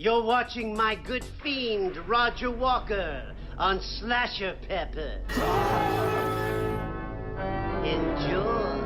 You're watching my good fiend, Roger Walker, on SlasherPepper. Enjoy.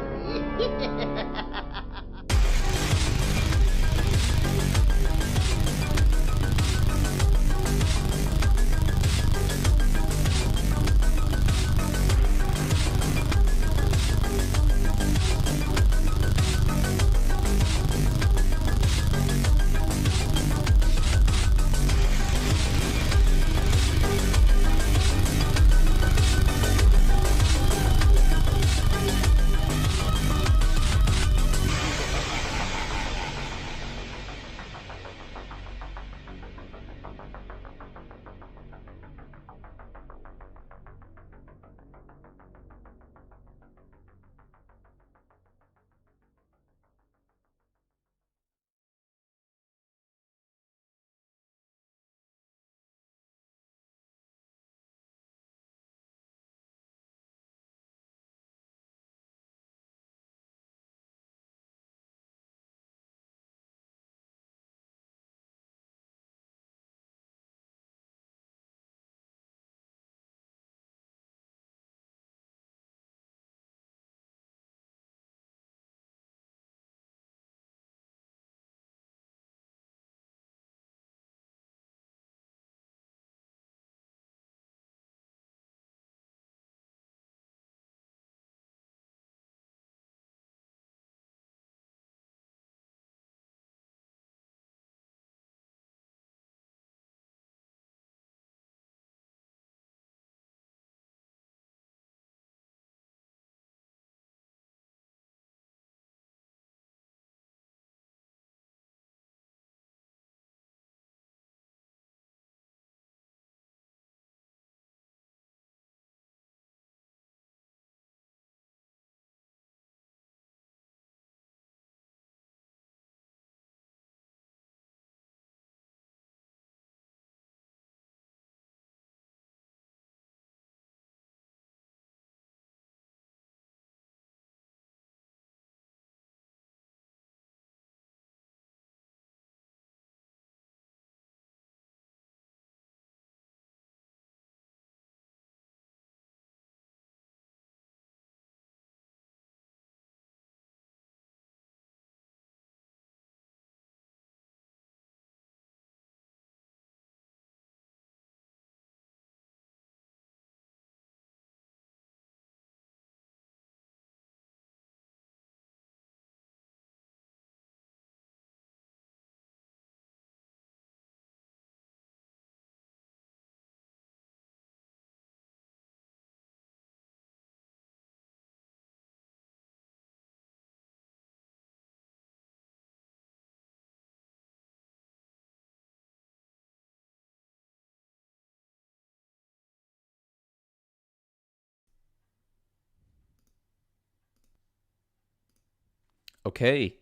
Okay.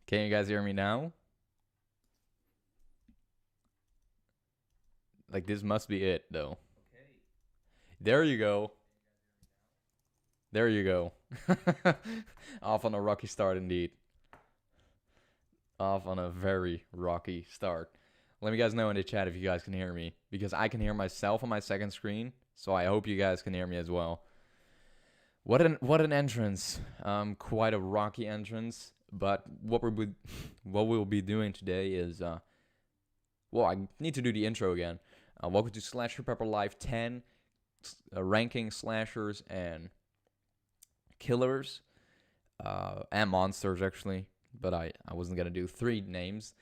Can you guys hear me now? Like, this must be it, though. There you go. There you go. Off on a rocky start, indeed. Off on a very rocky start. Let me guys know in the chat if you guys can hear me, because I can hear myself on my second screen, so I hope you guys can hear me as well. What an entrance. Quite a rocky entrance. But what we'll be doing today is well, I need to do the intro again. Welcome to SlasherPepper Live 10, ranking slashers and killers, and monsters actually. But I wasn't gonna do 3 names.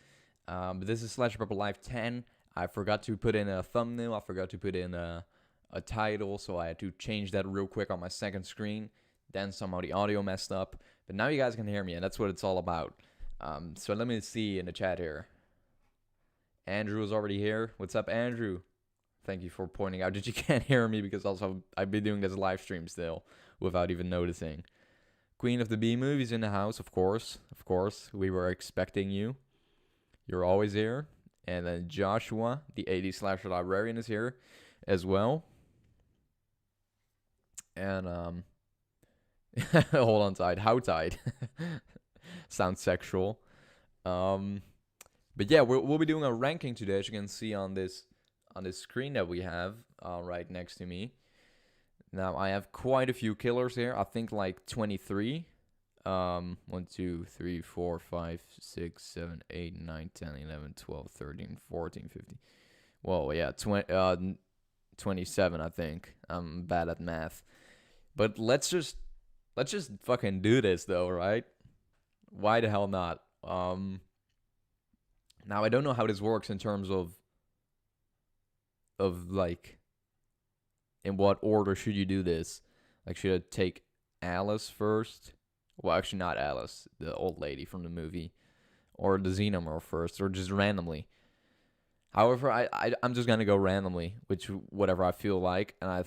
But this is SlasherPepper Live 10. I forgot to put in a thumbnail. I forgot to put in a title, so I had to change that real quick on my second screen. Then somehow the audio messed up. But now you guys can hear me, and that's what it's all about. So let me see in the chat here. Andrew is already here. What's up, Andrew? Thank you for pointing out that you can't hear me, because also I've been doing this live stream still without even noticing. Queen of the B movies in the house, of course. Of course, we were expecting you. You're always here. And then Joshua, the 80s slasher librarian, is here as well. And hold on tight. How tight? Sounds sexual. But yeah, we'll be doing a ranking today, as you can see on this screen that we have right next to me. Now I have quite a few killers here. I think like 23. 1, 2, 3, 4, 5, 6, 7, 8, 9, 10, 11, 12, 13, 14, 15. Whoa, yeah, 27, I think. I'm bad at math. But let's just fucking do this though, right? Why the hell not? Now I don't know how this works in terms of like in what order should you do this? Like, should I take Alice first? Well, actually not Alice, the old lady from the movie, or the Xenomorph first, or just randomly. However, I'm just gonna go randomly, whatever I feel like, and I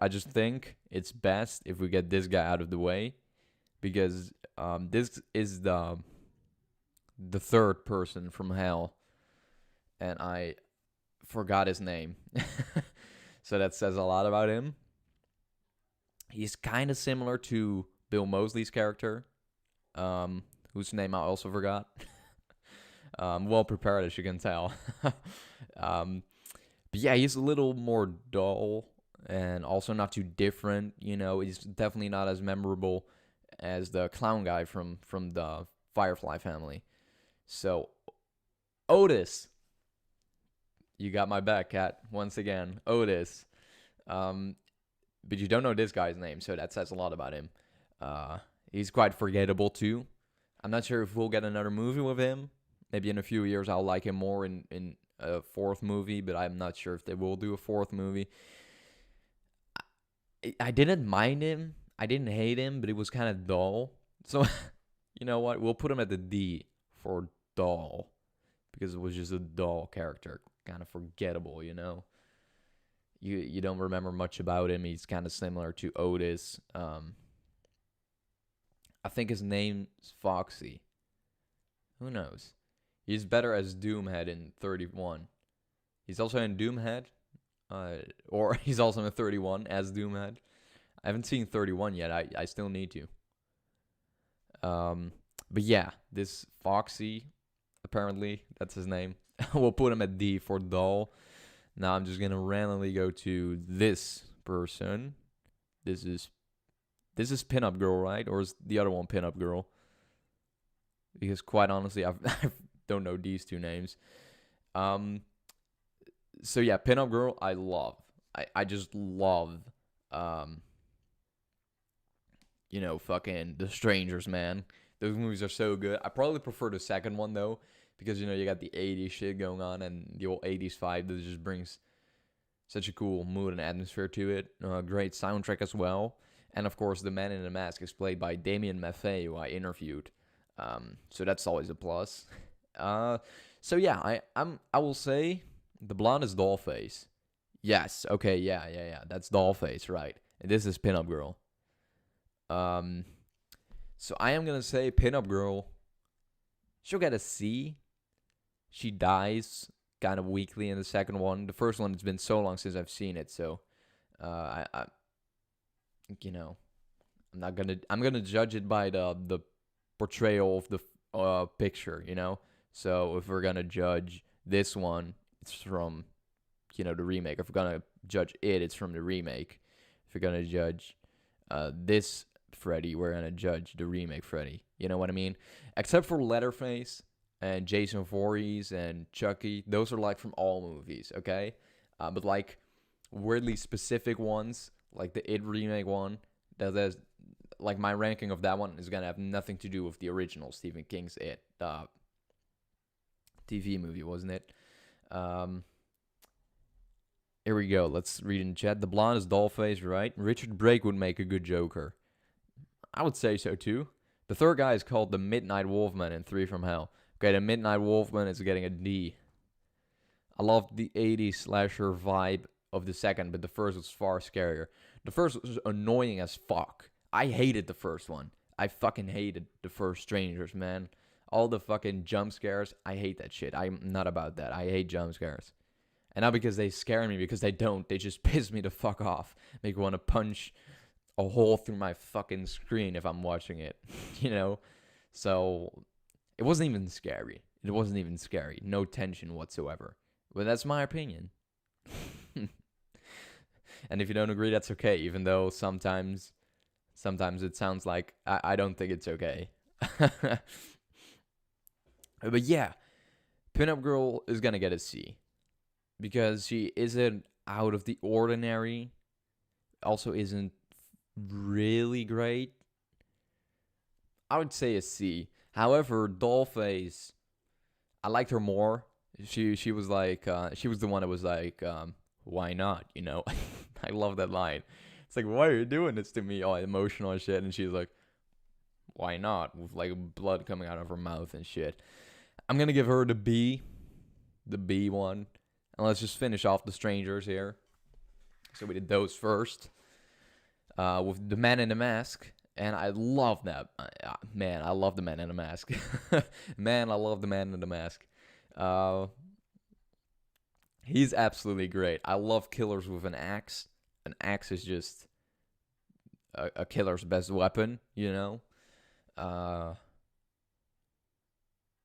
just think it's best if we get this guy out of the way, because this is the third person from hell, and I forgot his name, so that says a lot about him. He's kind of similar to Bill Moseley's character, whose name I also forgot. Well prepared, as you can tell. But yeah, he's a little more dull and also not too different. You know, he's definitely not as memorable as the clown guy from the Firefly family. So, Otis, you got my back, cat. Once again, Otis. But you don't know this guy's name, so that says a lot about him. He's quite forgettable too. I'm not sure if we'll get another movie with him. Maybe in a few years I'll like him more in a fourth movie, but I'm not sure if they will do a fourth movie. I didn't mind him. I didn't hate him, but it was kind of dull. So, you know what? We'll put him at the D for dull, because it was just a dull character. Kind of forgettable, you know? You don't remember much about him. He's kind of similar to Otis. I think his name's Foxy. Who knows? He's better as Doomhead in 31. He's also in Doomhead. Or he's also in 31 as Doomhead. I haven't seen 31 yet. I still need to. But yeah, this Foxy, apparently, that's his name. We'll put him at D for dull. Now I'm just going to randomly go to this person. This is Pinup Girl, right? Or is the other one Pinup Girl? Because quite honestly, I don't know these two names. So yeah, Pinup Girl, I love. I just love, fucking The Strangers, man. Those movies are so good. I probably prefer the second one, though, because, you got the 80s shit going on and the old 80s vibe that just brings such a cool mood and atmosphere to it. Great soundtrack as well. And, of course, the man in the mask is played by Damien Maffei, who I interviewed. So that's always a plus. So, yeah, I will say the blonde is Dollface. Yes, okay, yeah. That's Dollface, right. And this is Pinup Girl. So I am going to say Pinup Girl, she'll get a C. She dies kind of weakly in the second one. The first one, it's been so long since I've seen it, so I'm gonna judge it by the portrayal of the picture, So if we're gonna judge this one, it's from the remake. If we're gonna judge it, it's from the remake. If we're gonna judge this Freddy, we're gonna judge the remake Freddy. You know what I mean? Except for Leatherface and Jason Voorhees and Chucky, those are like from all movies, okay? But like weirdly specific ones, like the It remake one, there's like my ranking of that one is gonna have nothing to do with the original Stephen King's It TV movie, wasn't it? Here we go. Let's read in chat. The blonde is Dollface, right? Richard Brake would make a good Joker. I would say so too. The third guy is called the Midnight Wolfman in 3 from Hell. Okay, the Midnight Wolfman is getting a D. I love the 80s slasher vibe of the second, but the first was far scarier. The first was annoying as fuck. I hated the first one. I fucking hated the first Strangers, man. All the fucking jump scares, I hate that shit. I'm not about that. I hate jump scares. And not because they scare me, because they don't. They just piss me the fuck off. Make me want to punch a hole through my fucking screen if I'm watching it. So it wasn't even scary. It wasn't even scary. No tension whatsoever. But that's my opinion. And if you don't agree, that's okay. Even though sometimes it sounds like I don't think it's okay. But yeah, Pinup Girl is gonna get a C. Because she isn't out of the ordinary. Also isn't really great. I would say a C. However, Dollface, I liked her more. She was like she was the one that was like, why not? You know, I love that line. It's like, why are you doing this to me? All emotional and shit. And she's like, why not? With like blood coming out of her mouth and shit. I'm gonna give her the B one. And let's just finish off the strangers here. So we did those first. With the Man in the Mask. And I love that. Man, I love the Man in the Mask. Man, I love the Man in the Mask. He's absolutely great. I love killers with an axe. An axe is just a killer's best weapon, you know?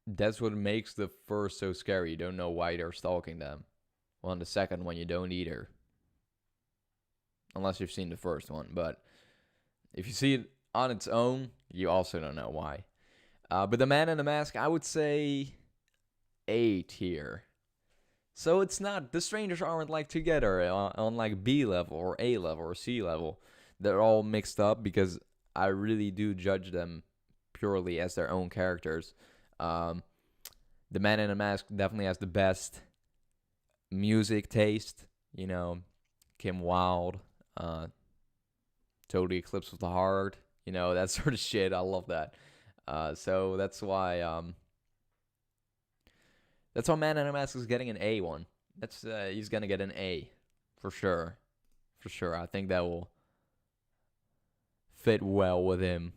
That's what makes the first so scary. You don't know why they're stalking them. Well, in the second one, you don't either. Unless you've seen the first one. But if you see it on its own, you also don't know why. But the Man in the Mask, I would say 8 here. So it's not, the strangers aren't like together on like B level or A level or C level. They're all mixed up because I really do judge them purely as their own characters. The Man in the Mask definitely has the best music taste. You know, Kim Wilde, Totally Eclipse of the Heart. You know, that sort of shit. I love that. So that's why Man in the Mask is getting an A1. That's he's gonna get an A for sure. For sure. I think that will fit well with him.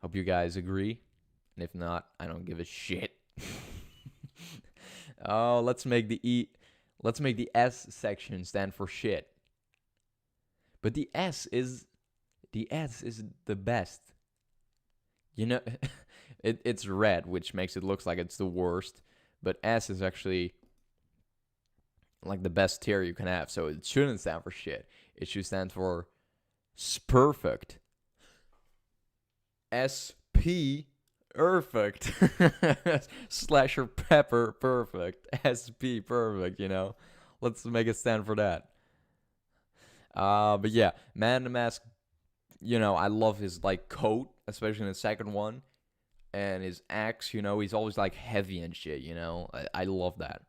Hope you guys agree. And if not, I don't give a shit. Oh, let's make the S section stand for shit. But the S is the best. You know, it's red, which makes it look like it's the worst. But S is actually like the best tier you can have. So it shouldn't stand for shit. It should stand for perfect. SP perfect. SlasherPepper perfect. SP perfect, you know. Let's make it stand for that. But yeah, Man in the Mask, you know, I love his like coat, especially in the second one. And his axe, you know, he's always like heavy and shit, you know. I love that.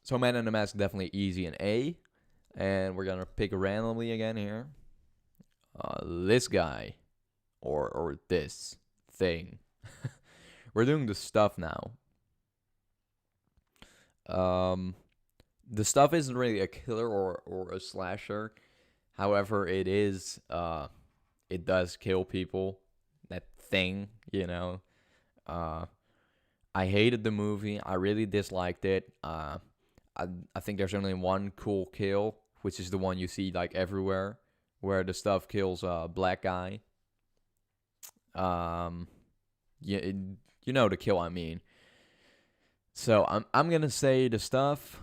So Man in the Mask definitely easy and A. And we're gonna pick randomly again here. This guy. Or this thing. We're doing the stuff now. The stuff isn't really a killer or a slasher. However, it is it does kill people. That thing, you know. I hated the movie. I really disliked it. I think there's only one cool kill, which is the one you see like everywhere, where the stuff kills a black guy. Yeah, you know the kill I mean. So I'm gonna say the stuff.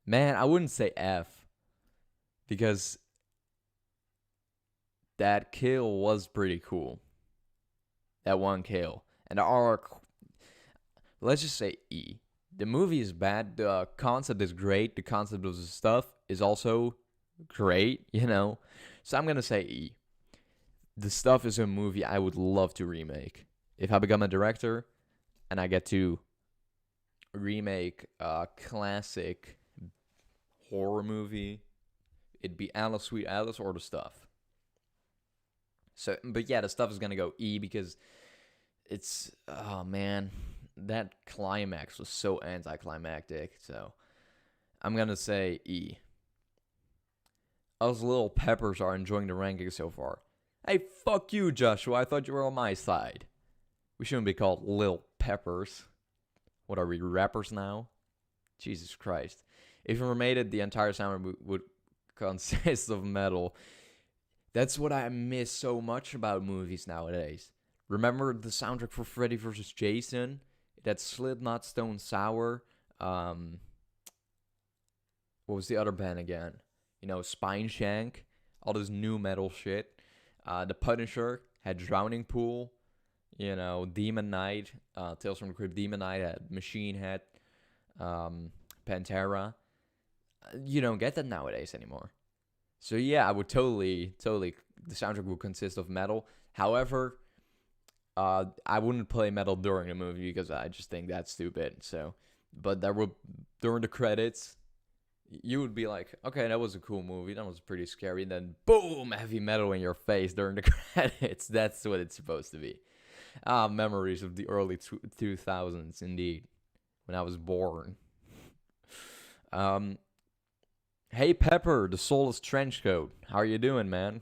Man, I wouldn't say F, because that kill was pretty cool. That one kill. And the arc, let's just say E. The movie is bad. The concept is great. The concept of the stuff is also great, you know. So I'm going to say E. The stuff is a movie I would love to remake. If I become a director and I get to remake a classic horror movie, it'd be Alice, Sweet Alice, or the stuff. So, but yeah, the stuff is gonna go E because it's, oh man, that climax was so anticlimactic. So I'm gonna say E. Us little peppers are enjoying the ranking so far. Hey, fuck you, Joshua. I thought you were on my side. We shouldn't be called Lil Peppers. What are we, rappers now? Jesus Christ. If we made it, the entire sound would consist of metal. That's what I miss so much about movies nowadays. Remember the soundtrack for Freddy vs. Jason? That Slipknot, Stone Sour. What was the other band again? Spine Shank. All this new metal shit. The Punisher had Drowning Pool. Demon Knight. Tales from the Crypt. Demon Knight had Machine Head. Pantera. You don't get that nowadays anymore. So yeah, I would totally, the soundtrack would consist of metal. However, I wouldn't play metal during the movie because I just think that's stupid. So, but there would, during the credits, you would be like, okay, that was a cool movie. That was pretty scary. And then boom, heavy metal in your face during the credits. That's what it's supposed to be. Memories of the early 2000s, indeed, when I was born. Hey Pepper, the Soulless Trenchcoat. How are you doing, man?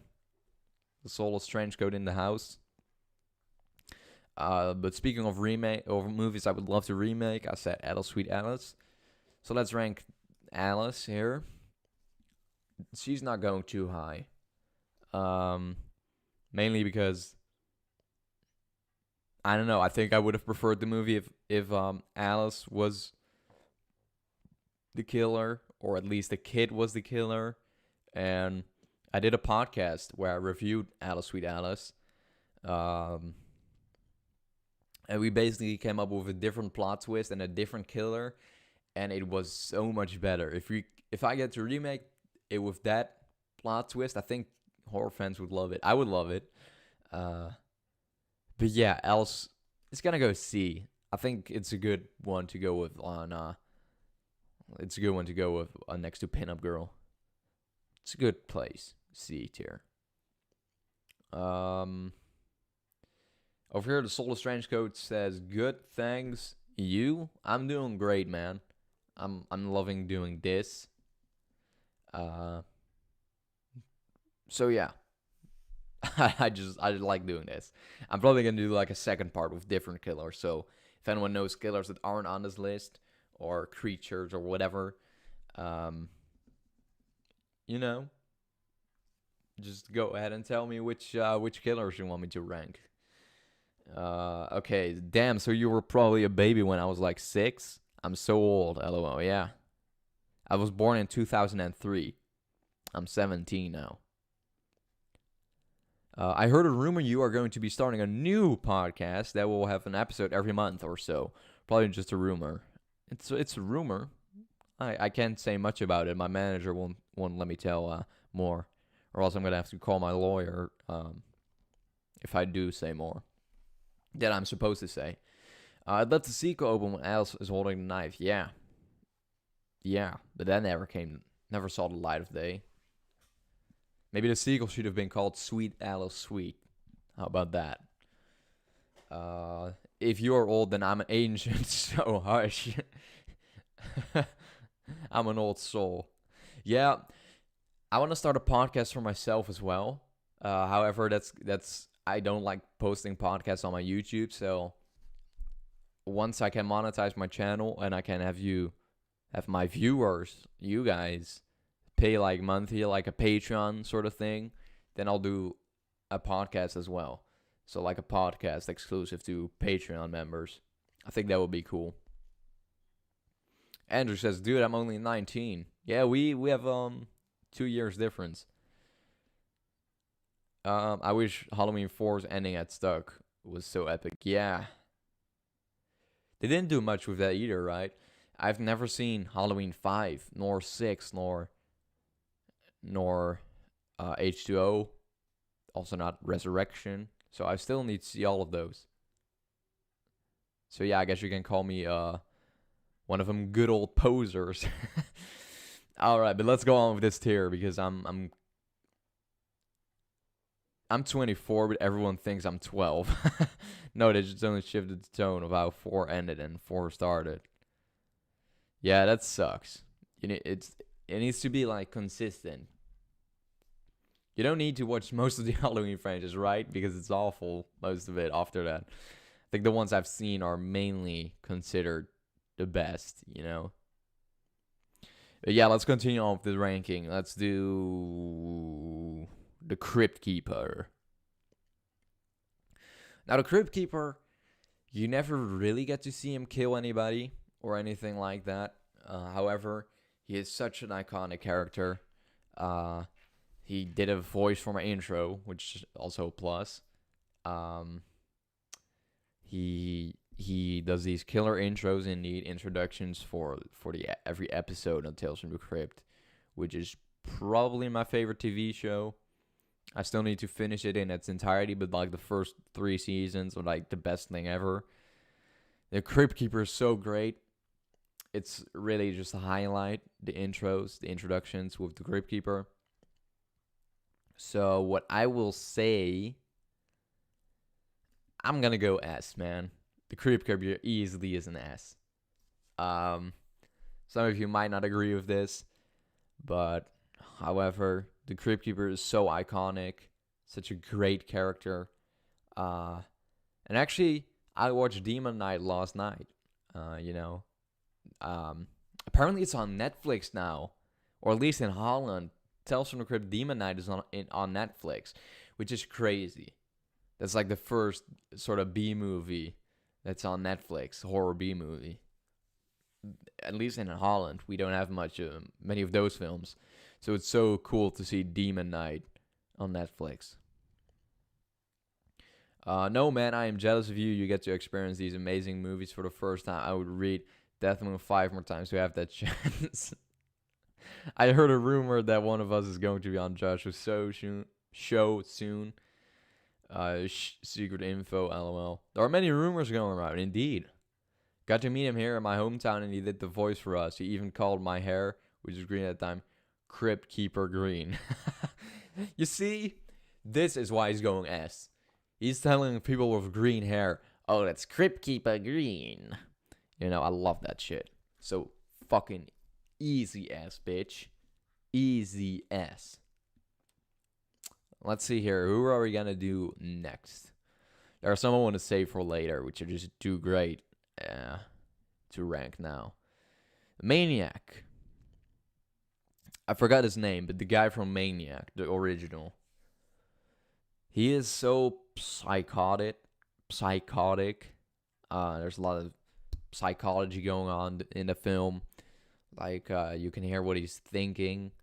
The Soulless Trenchcoat in the house. But speaking of movies I would love to remake, I said Alice, Sweet Alice. So let's rank Alice here. She's not going too high. Mainly because I don't know. I think I would have preferred the movie if Alice was the killer, or at least the kid was the killer. And I did a podcast where I reviewed Alice, Sweet Alice. And we basically came up with a different plot twist and a different killer, and it was so much better. If I get to remake it with that plot twist, I think horror fans would love it. I would love it. But yeah, Alice, it's gonna go C. I think it's a good one to go with on. It's a good one to go with next to Pinup Girl. It's a good place. C tier. Over here, the Soulless Trenchcoat says, "Good, thanks. You? I'm doing great, man. I'm loving doing this. So yeah, I like doing this. I'm probably gonna do like a second part with different killers. So if anyone knows killers that aren't on this list or creatures or whatever, just go ahead and tell me which killers you want me to rank." Okay, damn, so you were probably a baby when I was like 6? I'm so old, lol, yeah. I was born in 2003. I'm 17 now. I heard a rumor you are going to be starting a new podcast that will have an episode every month or so. Probably just a rumor. It's a rumor. I can't say much about it. My manager won't let me tell more. Or else I'm going to have to call my lawyer if I do say more that I'm supposed to say. I'd let the sequel open when Alice is holding the knife. Yeah, but that never saw the light of day. Maybe the sequel should have been called Sweet Alice Sweet. How about that? If you're old, then I'm an ancient, so hush. I'm an old soul. Yeah, I want to start a podcast for myself as well. However, that's I don't like posting podcasts on my YouTube, so once I can monetize my channel and I can have my viewers, you guys, pay like monthly, like a Patreon sort of thing, then I'll do a podcast as well. So like a podcast exclusive to Patreon members. I think that would be cool. Andrew says, "Dude, I'm only 19. Yeah, we have 2 years difference. I wish Halloween 4's ending at stuck. It was so epic. Yeah. They didn't do much with that either, right? I've never seen Halloween 5, nor 6, nor H2O. Also not Resurrection. So I still need to see all of those. So yeah, I guess you can call me one of them good old posers. Alright, but let's go on with this tier because I'm 24, but everyone thinks I'm 12. No, they just only shifted the tone of how 4 ended and 4 started. Yeah, that sucks. It needs to be like consistent. You don't need to watch most of the Halloween franchise, right? Because it's awful, most of it after that. I think the ones I've seen are mainly considered the best, But yeah, let's continue on with the ranking. Let's do the Crypt Keeper. Now, the Crypt Keeper, you never really get to see him kill anybody or anything like that. However, he is such an iconic character. He did a voice for my intro, which is also a plus. He does these killer intros and neat introductions for every episode of Tales from the Crypt, which is probably my favorite TV show. I still need to finish it in its entirety, but like the first 3 seasons are like the best thing ever. The Crypt Keeper is so great. It's really just a highlight, the intros, the introductions with the Crypt Keeper. So what I will say, I'm gonna go S, man. The Crypt Keeper easily is an S. Some of you might not agree with this, but however, the Crypt Keeper is so iconic, such a great character. And actually, I watched Demon Knight last night. Apparently it's on Netflix now, or at least in Holland. Tales from the Crypt Demon Knight is on Netflix, which is crazy. That's like the first sort of B movie that's on Netflix, horror B movie. At least in Holland, we don't have many of those films, so it's so cool to see Demon Knight on Netflix. No, man, I am jealous of you. You get to experience these amazing movies for the first time. I would read Death Moon 5 more times to have that chance. I heard a rumor that one of us is going to be on Josh's show soon. Secret info, lol. There are many rumors going around, indeed. Got to meet him here in my hometown, and he did the voice for us. He even called my hair, which was green at the time, Crypt Keeper Green. You see, this is why he's going S. He's telling people with green hair, oh, that's Crypt Keeper Green. You know, I love that shit. So, fucking easy S, bitch. Easy S. Let's see here. Who are we going to do next? There are some I want to save for later, which are just too great to rank now. Maniac. I forgot his name, but the guy from Maniac, the original. He is so psychotic. There's a lot of psychology going on in the film. Like, you can hear what he's thinking.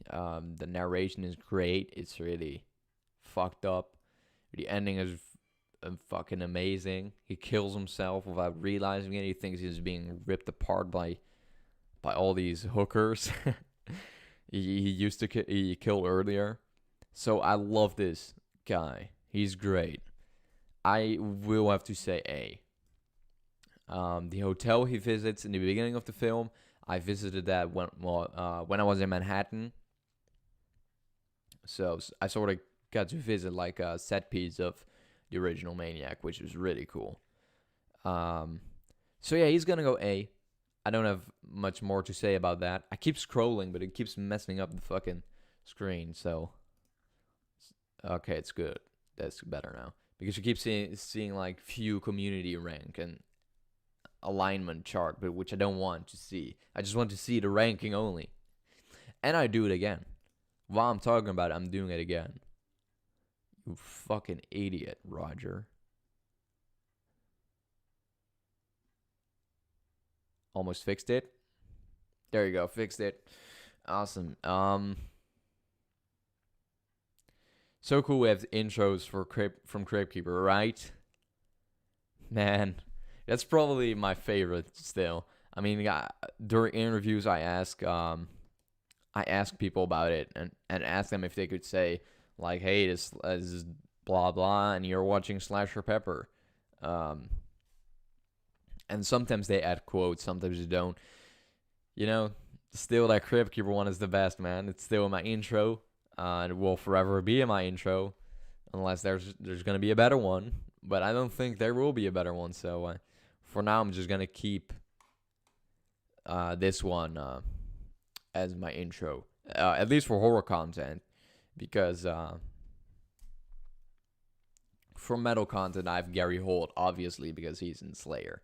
The narration is great. It's really fucked up. The ending is fucking amazing. He kills himself without realizing it. He thinks he's being ripped apart by all these hookers he killed earlier. So I love this guy. He's great. I will have to say A. The hotel he visits in the beginning of the film, I visited that when I was in Manhattan. So I sort of got to visit like a set piece of the original Maniac, which was really cool. So yeah, he's gonna go A. I don't have much more to say about that. I keep scrolling, but it keeps messing up the fucking screen. So okay, it's good. That's better now, because you keep seeing like few community rank and alignment chart, but which I don't want to see. I just want to see the ranking only. And I do it again. While I'm talking about it, I'm doing it again. You fucking idiot, Roger. Almost fixed it. There you go, fixed it. Awesome. So cool we have intros from Crypt Keeper, right? Man, that's probably my favorite still. I mean, during interviews, I ask people about it and ask them if they could say, like, hey, this is blah blah, and you're watching SlasherPepper. And sometimes they add quotes, sometimes they don't. You know, still that Crypt Keeper one is the best, man. It's still in my intro. It will forever be in my intro, unless there's gonna be a better one. But I don't think there will be a better one. So for now, I'm just gonna keep this one as my intro, at least for horror content, because for metal content, I have Gary Holt, obviously, because he's in Slayer.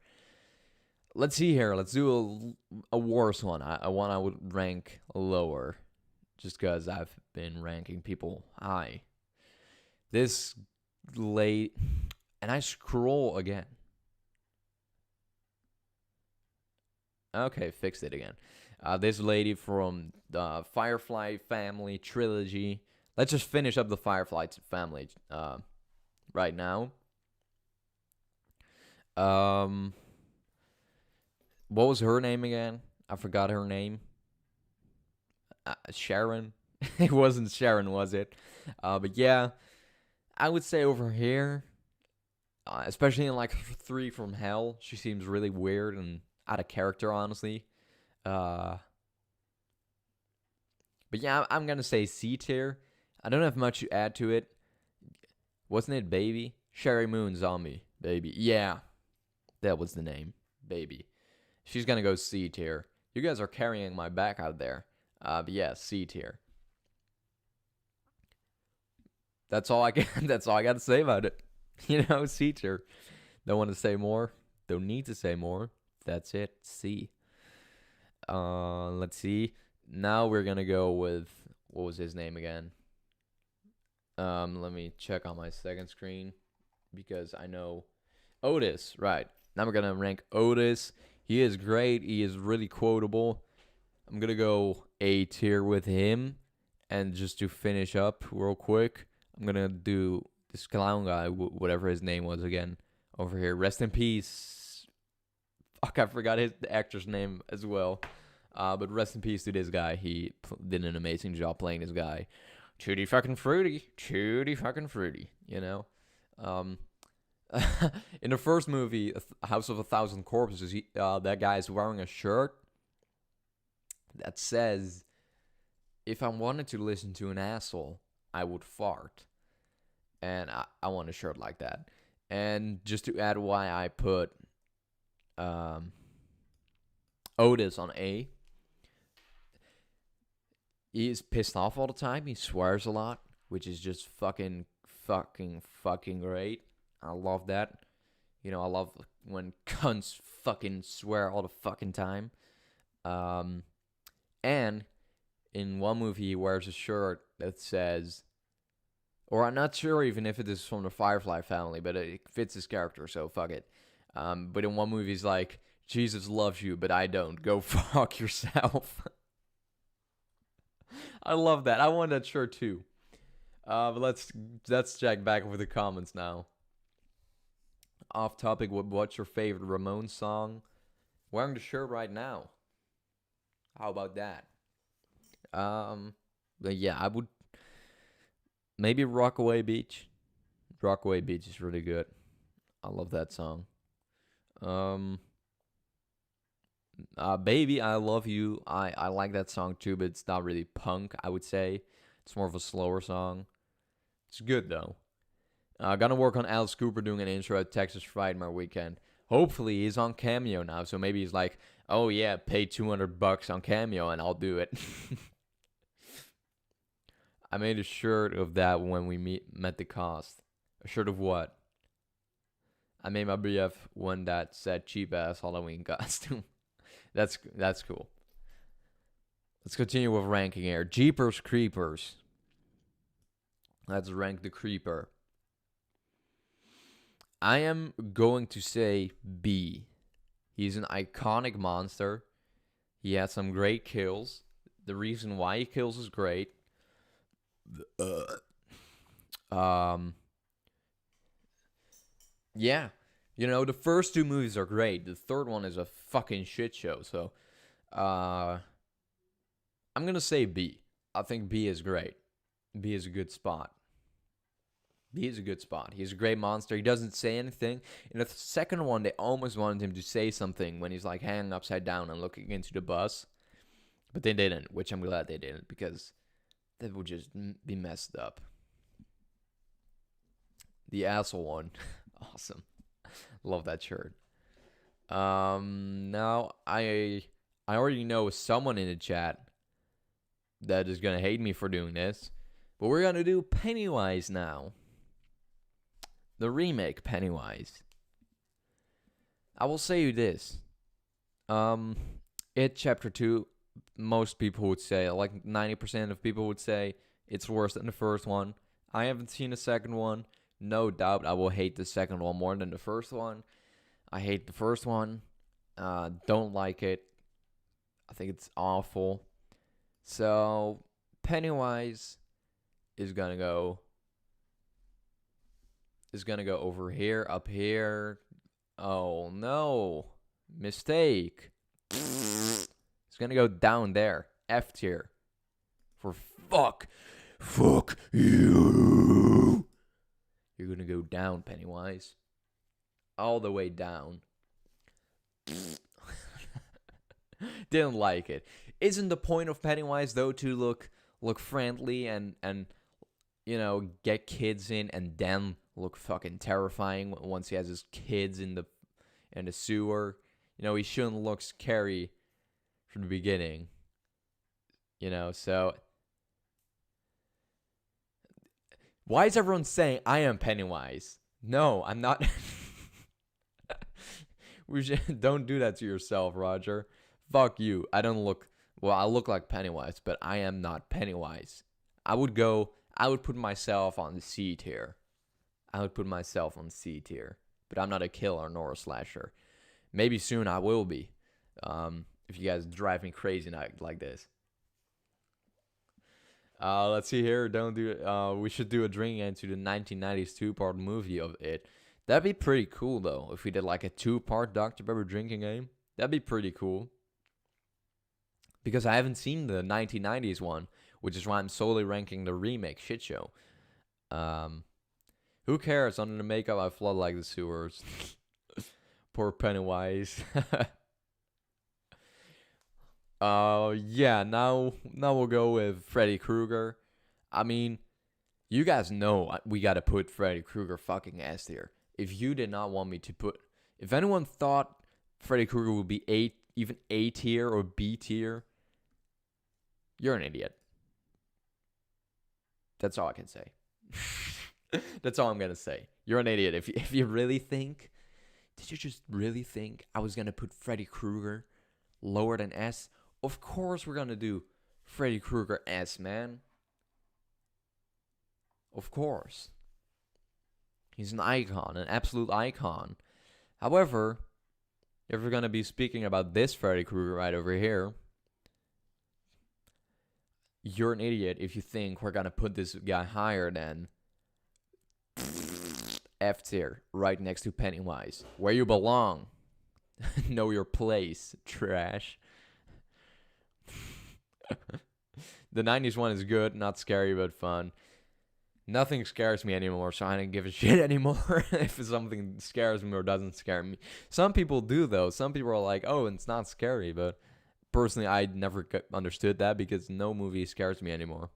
Let's see here. Let's do a worse one. One I would rank lower, just because I've been ranking people high. This late, and I scroll again. Okay, fixed it again. This lady from the Firefly family trilogy. Let's just finish up the Firefly family right now. What was her name again? I forgot her name. Sharon. It wasn't Sharon, was it? But yeah, I would say over here, especially in like 3 from Hell, she seems really weird and out of character, honestly. But yeah, I'm gonna say C tier. I don't have much to add to it. Wasn't it Baby? Sherry Moon Zombie, Baby. Yeah, that was the name, Baby. She's gonna go C tier. You guys are carrying my back out there. But yeah, C tier. That's all I can. That's all I got to say about it. C tier. Don't want to say more. Don't need to say more. That's it. C. Let's see. Now we're gonna go with, what was his name again? Let me check on my second screen because I know Otis. Right. Now we're gonna rank Otis. He is great. He is really quotable. I'm gonna go A tier with him, and just to finish up real quick, I'm gonna do this clown guy, whatever his name was again, over here. Rest in peace. Fuck, I forgot the actor's name as well. But rest in peace to this guy. He did an amazing job playing this guy. Tutti fucking fruity. Tutti fucking fruity. In the first movie, House of a Thousand Corpses, that guy is wearing a shirt that says, "If I wanted to listen to an asshole, I would fart." And I want a shirt like that. And just to add why I put Otis on A, he's pissed off all the time. He swears a lot, which is just fucking great. I love that. I love when cunts fucking swear all the fucking time. And in one movie, he wears a shirt that says, or I'm not sure even if it is from the Firefly family, but it fits his character, so fuck it. But in one movie, he's like, "Jesus loves you, but I don't. Go fuck yourself." I love that. I want that shirt too. But let's check back over the comments now. Off topic, what's your favorite Ramones song? Wearing the shirt right now. How about that? But yeah, I would maybe Rockaway Beach. Rockaway Beach is really good. I love that song. Baby, I Love You. I like that song too, but it's not really punk, I would say. It's more of a slower song. It's good though. Gonna work on Alice Cooper doing an intro at Texas Fright My Weekend. Hopefully he's on Cameo now, so maybe he's like, "Oh yeah, pay $200 on Cameo and I'll do it." I made a shirt of that when we met the cast. A shirt of what? I made my BF one that said cheap ass Halloween costume. That's cool. Let's continue with ranking here. Jeepers Creepers. Let's rank the Creeper. I am going to say B. He's an iconic monster. He has some great kills. The reason why he kills is great. Yeah. The first 2 movies are great. The third one is a fucking shit show. So, I'm going to say B. I think B is great. B is a good spot. He's a good spot. He's a great monster. He doesn't say anything. In the second one, they almost wanted him to say something when he's like hanging upside down and looking into the bus. But they didn't, which I'm glad they didn't, because that would just be messed up. The asshole one. Awesome. Love that shirt. Now, I already know someone in the chat that is going to hate me for doing this. But we're going to do Pennywise now. The remake Pennywise. I will say you this. It Chapter 2, most people would say, like 90% of people would say, it's worse than the first one. I haven't seen the second one. no doubt I will hate the second one more than the first one. I hate the first one. Don't like it. I think it's awful. So Pennywise is gonna go over here, up here. Oh no. Mistake. It's gonna go down there. F tier. For fuck. Fuck you. You're gonna go down, Pennywise. All the way down. Didn't like it. Isn't the point of Pennywise though to look friendly and you know, get kids in and then look fucking terrifying once he has his kids in the sewer? You know, he shouldn't look scary from the beginning. You know, so why is everyone saying I am Pennywise? No, I'm not. Don't do that to yourself, Roger. Fuck you. I look like Pennywise, but I am not Pennywise. I would put myself on the C tier. But I'm not a killer nor a slasher. Maybe soon I will be. If you guys drive me crazy like this. Let's see here. We should do a drinking game to the 1990s 2-part movie of it. That'd be pretty cool, though, if we did like a 2-part Dr. Pepper drinking game. That'd be pretty cool. Because I haven't seen the 1990s one, which is why I'm solely ranking the remake shit show. Who cares? Under the makeup, I flood like the sewers. Poor Pennywise. Yeah, now we'll go with Freddy Krueger. I mean, you guys know we gotta put Freddy Krueger fucking S tier. If you did not want me to if anyone thought Freddy Krueger would be even A tier or B tier, you're an idiot. That's all I can say. That's all I'm gonna say. You're an idiot. If you really think, did you just really think I was gonna put Freddy Krueger lower than S? Of course we're gonna do Freddy Krueger S, man. Of course. He's an icon, an absolute icon. However, if we're gonna be speaking about this Freddy Krueger right over here, you're an idiot if you think we're gonna put this guy higher than F tier, right next to Pennywise, where you belong. Know your place, trash. The 90s one is good, not scary, but fun. Nothing scares me anymore, so I don't give a shit anymore if something scares me or doesn't scare me. Some people do, though. Some people are like, oh, it's not scary, but personally, I never understood that because no movie scares me anymore.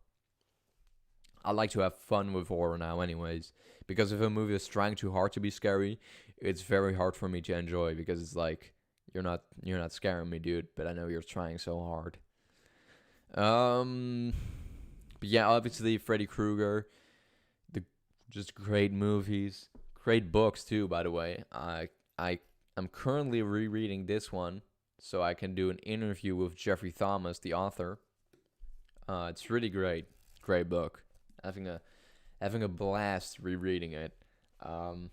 I like to have fun with horror now anyways, because if a movie is trying too hard to be scary, it's very hard for me to enjoy because it's like, you're not scaring me, dude, but I know you're trying so hard. But yeah, obviously Freddy Krueger, just great movies, great books too, by the way. I'm currently rereading this one so I can do an interview with Jeffrey Thomas, the author. It's really great book. Having a blast rereading it. And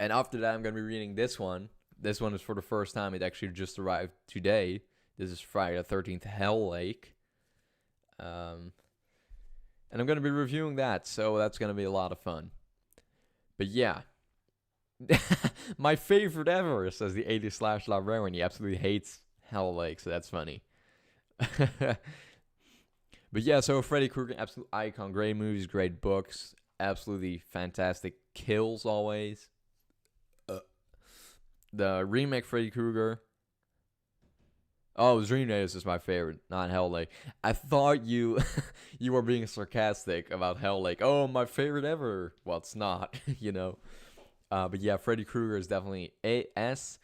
after that, I'm gonna be reading this one. This one is for the first time. It actually just arrived today. This is Friday the 13th, Hell Lake. And I'm going to be reviewing that, so that's going to be a lot of fun. But yeah. My favorite ever, says the 80s / librarian. He absolutely hates Hell Lake, so that's funny. But yeah, so Freddy Krueger, absolute icon. Great movies, great books. Absolutely fantastic kills always. The remake Freddy Krueger. Oh, Dream Days is my favorite, not Hell Lake. I thought you were being sarcastic about Hell Lake. Oh, my favorite ever. Well, it's not, you know. But yeah, Freddy Krueger is definitely A S.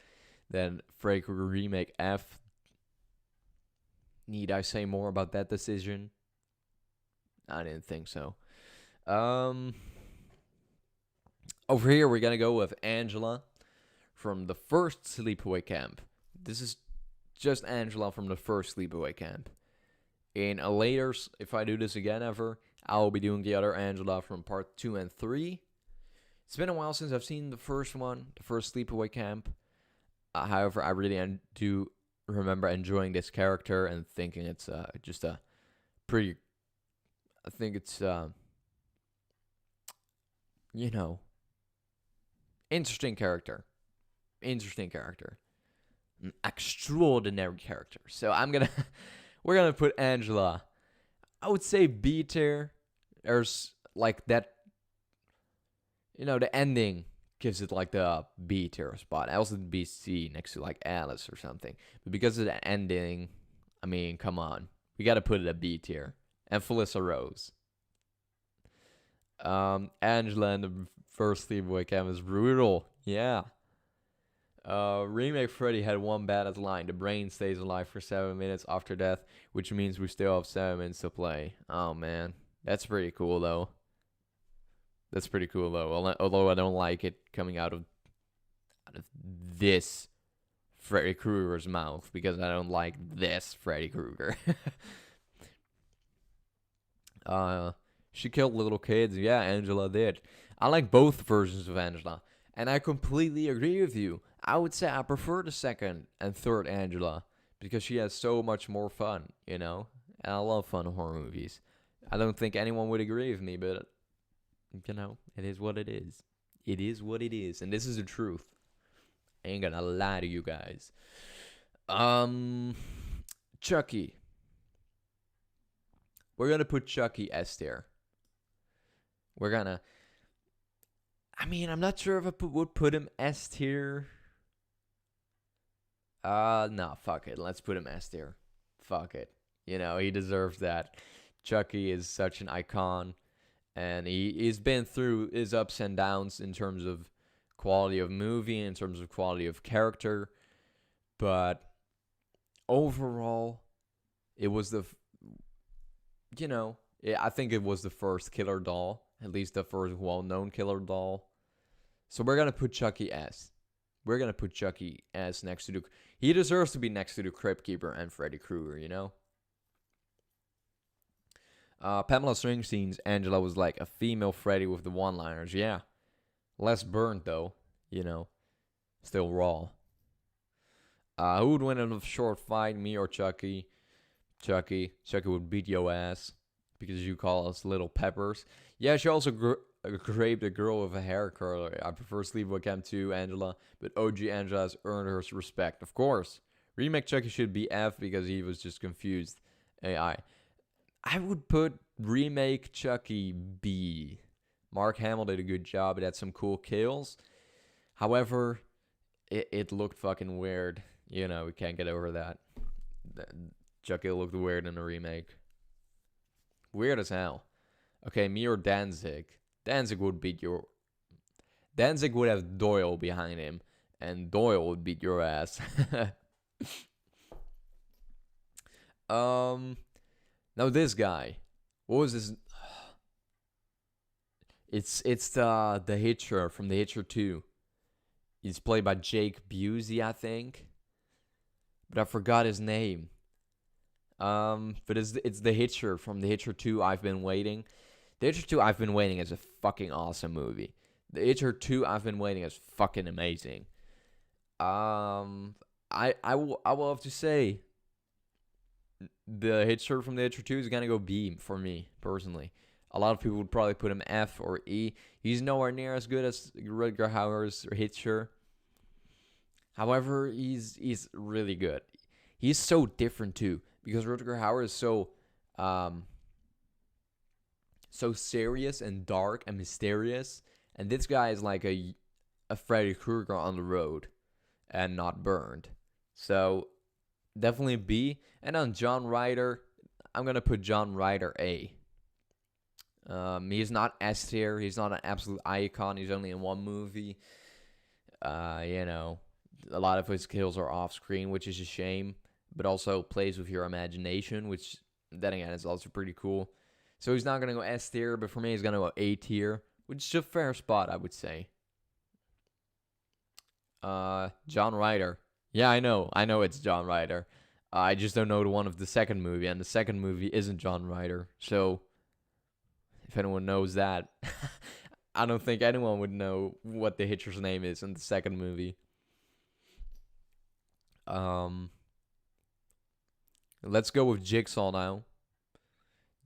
Then Freddy Krueger remake F. Need I say more about that decision? I didn't think so. Over here, we're gonna go with Angela from the first sleepaway camp. This is just Angela from the first sleepaway camp. In a later, if I do this again ever, I'll be doing the other Angela from part 2 and 3. It's been a while since I've seen the first one, the first Sleepaway Camp. However, I really do remember enjoying this character and thinking it's just a pretty. I think it's interesting character, an extraordinary character. So we're gonna put Angela. I would say B tier. There's like that. The ending gives it like the B tier spot. Else it'd be C next to like Alice or something. But because of the ending, I mean, come on, we gotta put it at B tier. And Felissa Rose. Angela in the first Sleepaway Camp is brutal. Yeah. Remake Freddy had one badass line. The brain stays alive for 7 minutes after death, which means we still have 7 minutes to play. Oh man, that's pretty cool though. Although I don't like it coming out of this Freddy Krueger's mouth, because I don't like this Freddy Krueger. She killed little kids. Yeah, Angela did. I like both versions of Angela, and I completely agree with you. I would say I prefer the second and third Angela because she has so much more fun, And I love fun horror movies. I don't think anyone would agree with me, but it is what it is. It is what it is, and this is the truth. I ain't gonna lie to you guys. Chucky. We're gonna put Chucky S tier. I'm not sure if I would put him S tier. No, fuck it. Let's put him S tier. Fuck it. He deserves that. Chucky is such an icon, and he's been through his ups and downs in terms of quality of movie, in terms of quality of character, but overall, it was I think it was the first killer doll, at least the first well-known killer doll. So we're gonna put Chucky S. We're gonna put Chucky S next to he deserves to be next to the Crypt Keeper and Freddy Krueger, Pamela Springsteen's Angela was like a female Freddy with the one-liners. Yeah, less burnt though. Still raw. Who would win in a short fight, me or Chucky? Chucky would beat your ass because you call us little peppers. Yeah, she also raped a girl with a hair curler. I prefer Sleepaway Camp 2 Angela, but OG Angela has earned her respect. Of course. Remake Chucky should be F because he was just confused AI. I would put remake Chucky B. Mark Hamill did a good job. It had some cool kills. However, it looked fucking weird. We can't get over that. Chucky looked weird in the remake. Weird as hell. Okay, me or Danzig. Danzig would have Doyle behind him, and Doyle would beat your ass. Now this guy. What was his? It's the Hitcher from The Hitcher 2. He's played by Jake Busey, I think. But I forgot his name. But it's The Hitcher from The Hitcher 2, I've Been Waiting. The Hitcher 2, I've Been Waiting is a fucking awesome movie. The Hitcher 2, I've Been Waiting is fucking amazing. I will have to say The Hitcher from The Hitcher 2 is gonna go B for me, personally. A lot of people would probably put him F or E. He's nowhere near as good as Rutger Hauer's Hitcher. However, he's really good. He's so different too, because Rutger Hauer is so serious and dark and mysterious, and this guy is like a Freddy Krueger on the road and not burned. So definitely B. And on John Ryder, I'm gonna put John Ryder A. He's not S tier. He's not an absolute icon. He's only in one movie. A lot of his kills are off screen, which is a shame, but also plays with your imagination, which then again is also pretty cool. So he's not gonna go S tier, but for me he's gonna go A tier, which is a fair spot, I would say. John Ryder. Yeah, I know it's John Ryder. I just don't know the one of the second movie, and the second movie isn't John Ryder. So If anyone knows that. I don't think anyone would know what the Hitcher's name is in the second movie. Let's go with Jigsaw now.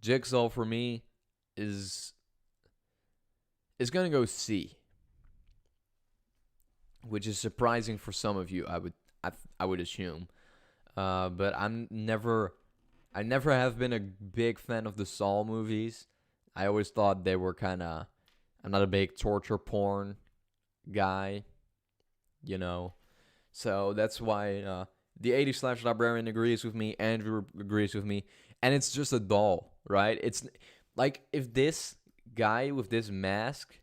Jigsaw for me is gonna go C, which is surprising for some of you. I would assume, but I never have been a big fan of the Saw movies. I always thought they were kind of. I'm not a big torture porn guy, you know. So that's why the 80s Slash Librarian agrees with me. Andrew agrees with me. And it's just a doll, right? It's like if this guy with this mask,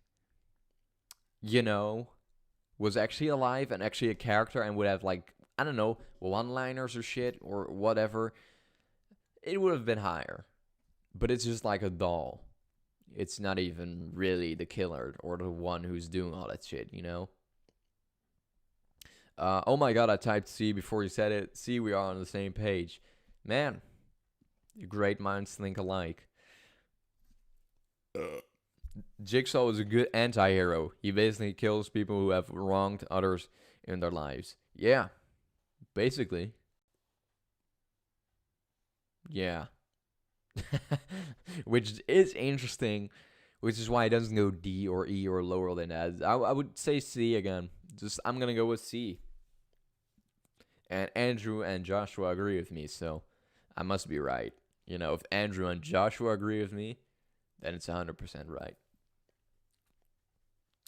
you know, was actually alive and actually a character and would have, like, I don't know, one-liners or shit or whatever, it would have been higher. But it's just like a doll. It's not even really the killer or the one who's doing all that shit, you know? Oh my god, I typed C before you said it. See, we are on the same page. Man, great minds think alike. Jigsaw is a good anti-hero. He basically kills people who have wronged others in their lives. Yeah, basically. Yeah. Which is interesting, which is why it doesn't go D or E or lower than that. I would say C again. I'm gonna go with C. And Andrew and Joshua agree with me, so I must be right. You know, if Andrew and Joshua agree with me, then it's 100% right.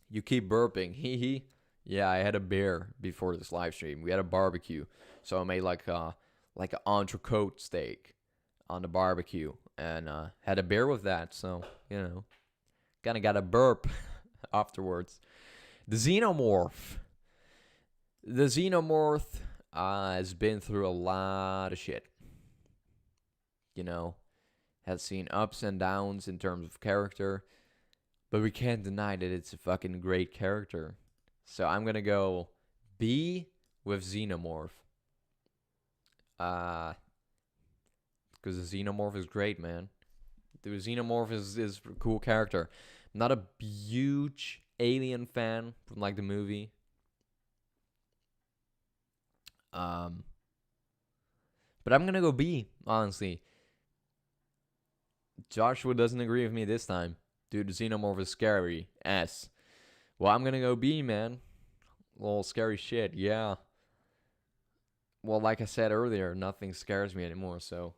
You keep burping. Hee hee. Yeah, I had a beer before this live stream. We had a barbecue, so I made like an entrecote steak on the barbecue and had a beer with that. So, you know, kind of got a burp afterwards. The Xenomorph. The Xenomorph has been through a lot of shit. You know, has seen ups and downs in terms of character, but we can't deny that it's a fucking great character. So I'm going to go B with Xenomorph. Because the Xenomorph is great, man. The Xenomorph is a cool character. I'm not a huge Alien fan from like the movie. But I'm gonna go B, honestly. Joshua doesn't agree with me this time. Dude, the Xenomorph is scary. S. Well, I'm gonna go B, man. A little scary shit, yeah. Well, like I said earlier, nothing scares me anymore, so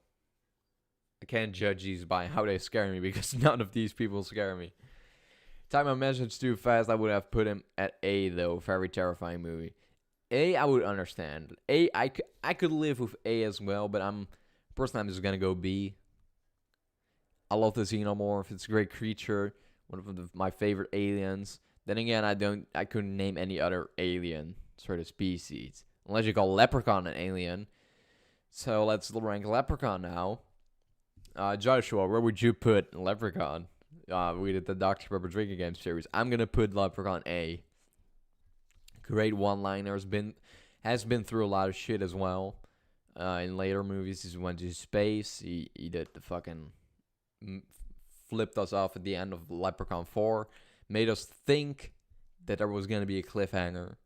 I can't judge these by how they scare me because none of these people scare me. Type my message too fast, I would have put him at A, though. Very terrifying movie. A, I would understand. A, I could live with A as well, but personally, I'm just gonna go B. I love the Xenomorph. It's a great creature. One of my favorite aliens. Then again, I couldn't name any other alien sort of species. Unless you call Leprechaun an alien. So let's rank Leprechaun now. Joshua, where would you put Leprechaun? We did the Dr. Pepper drinking game series. I'm gonna put Leprechaun A. Great one-liner. Has been through a lot of shit as well. In later movies, he went to space. He did the fucking flipped us off at the end of Leprechaun 4. Made us think that there was gonna be a cliffhanger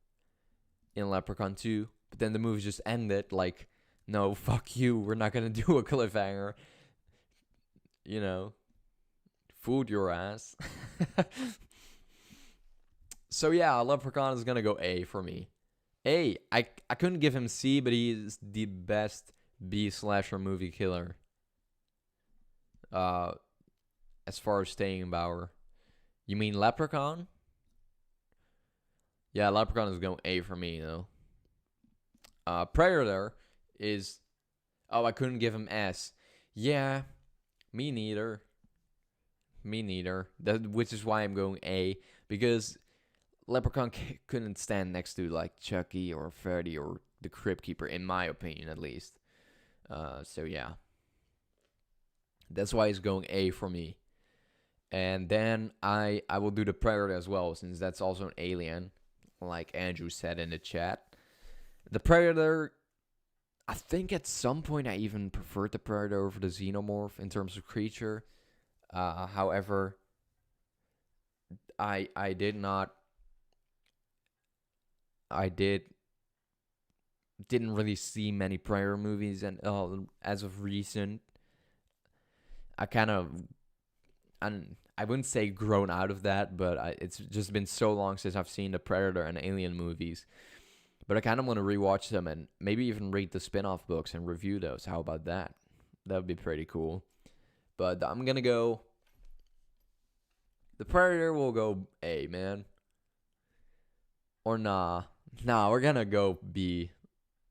in Leprechaun 2. But then the movie just ended like, no, fuck you. We're not gonna do a cliffhanger. You know, fooled your ass. So yeah, Leprechaun is gonna go A for me. A. I couldn't give him C, but he is the best B slasher movie killer. As far as staying power. You mean Leprechaun? Yeah, Leprechaun is going A for me, though. Predator is... Oh, I couldn't give him S. Yeah, me neither. Me neither. Which is why I'm going A. Because Leprechaun couldn't stand next to, like, Chucky or Freddy or the Crypt Keeper, in my opinion, at least. So, yeah. That's why he's going A for me. And then I will do the Predator as well, since that's also an alien, like Andrew said in the chat. The Predator, I think at some point I even preferred the Predator over the Xenomorph in terms of creature. However, I did not I didn't really see many Predator movies, and as of recent, I kind of I wouldn't say grown out of that, but it's just been so long since I've seen the Predator and Alien movies. But I kind of want to rewatch them and maybe even read the spin-off books and review those. How about that? That would be pretty cool. But I'm gonna go. The Predator will go A, man. Or nah. Nah, we're gonna go B.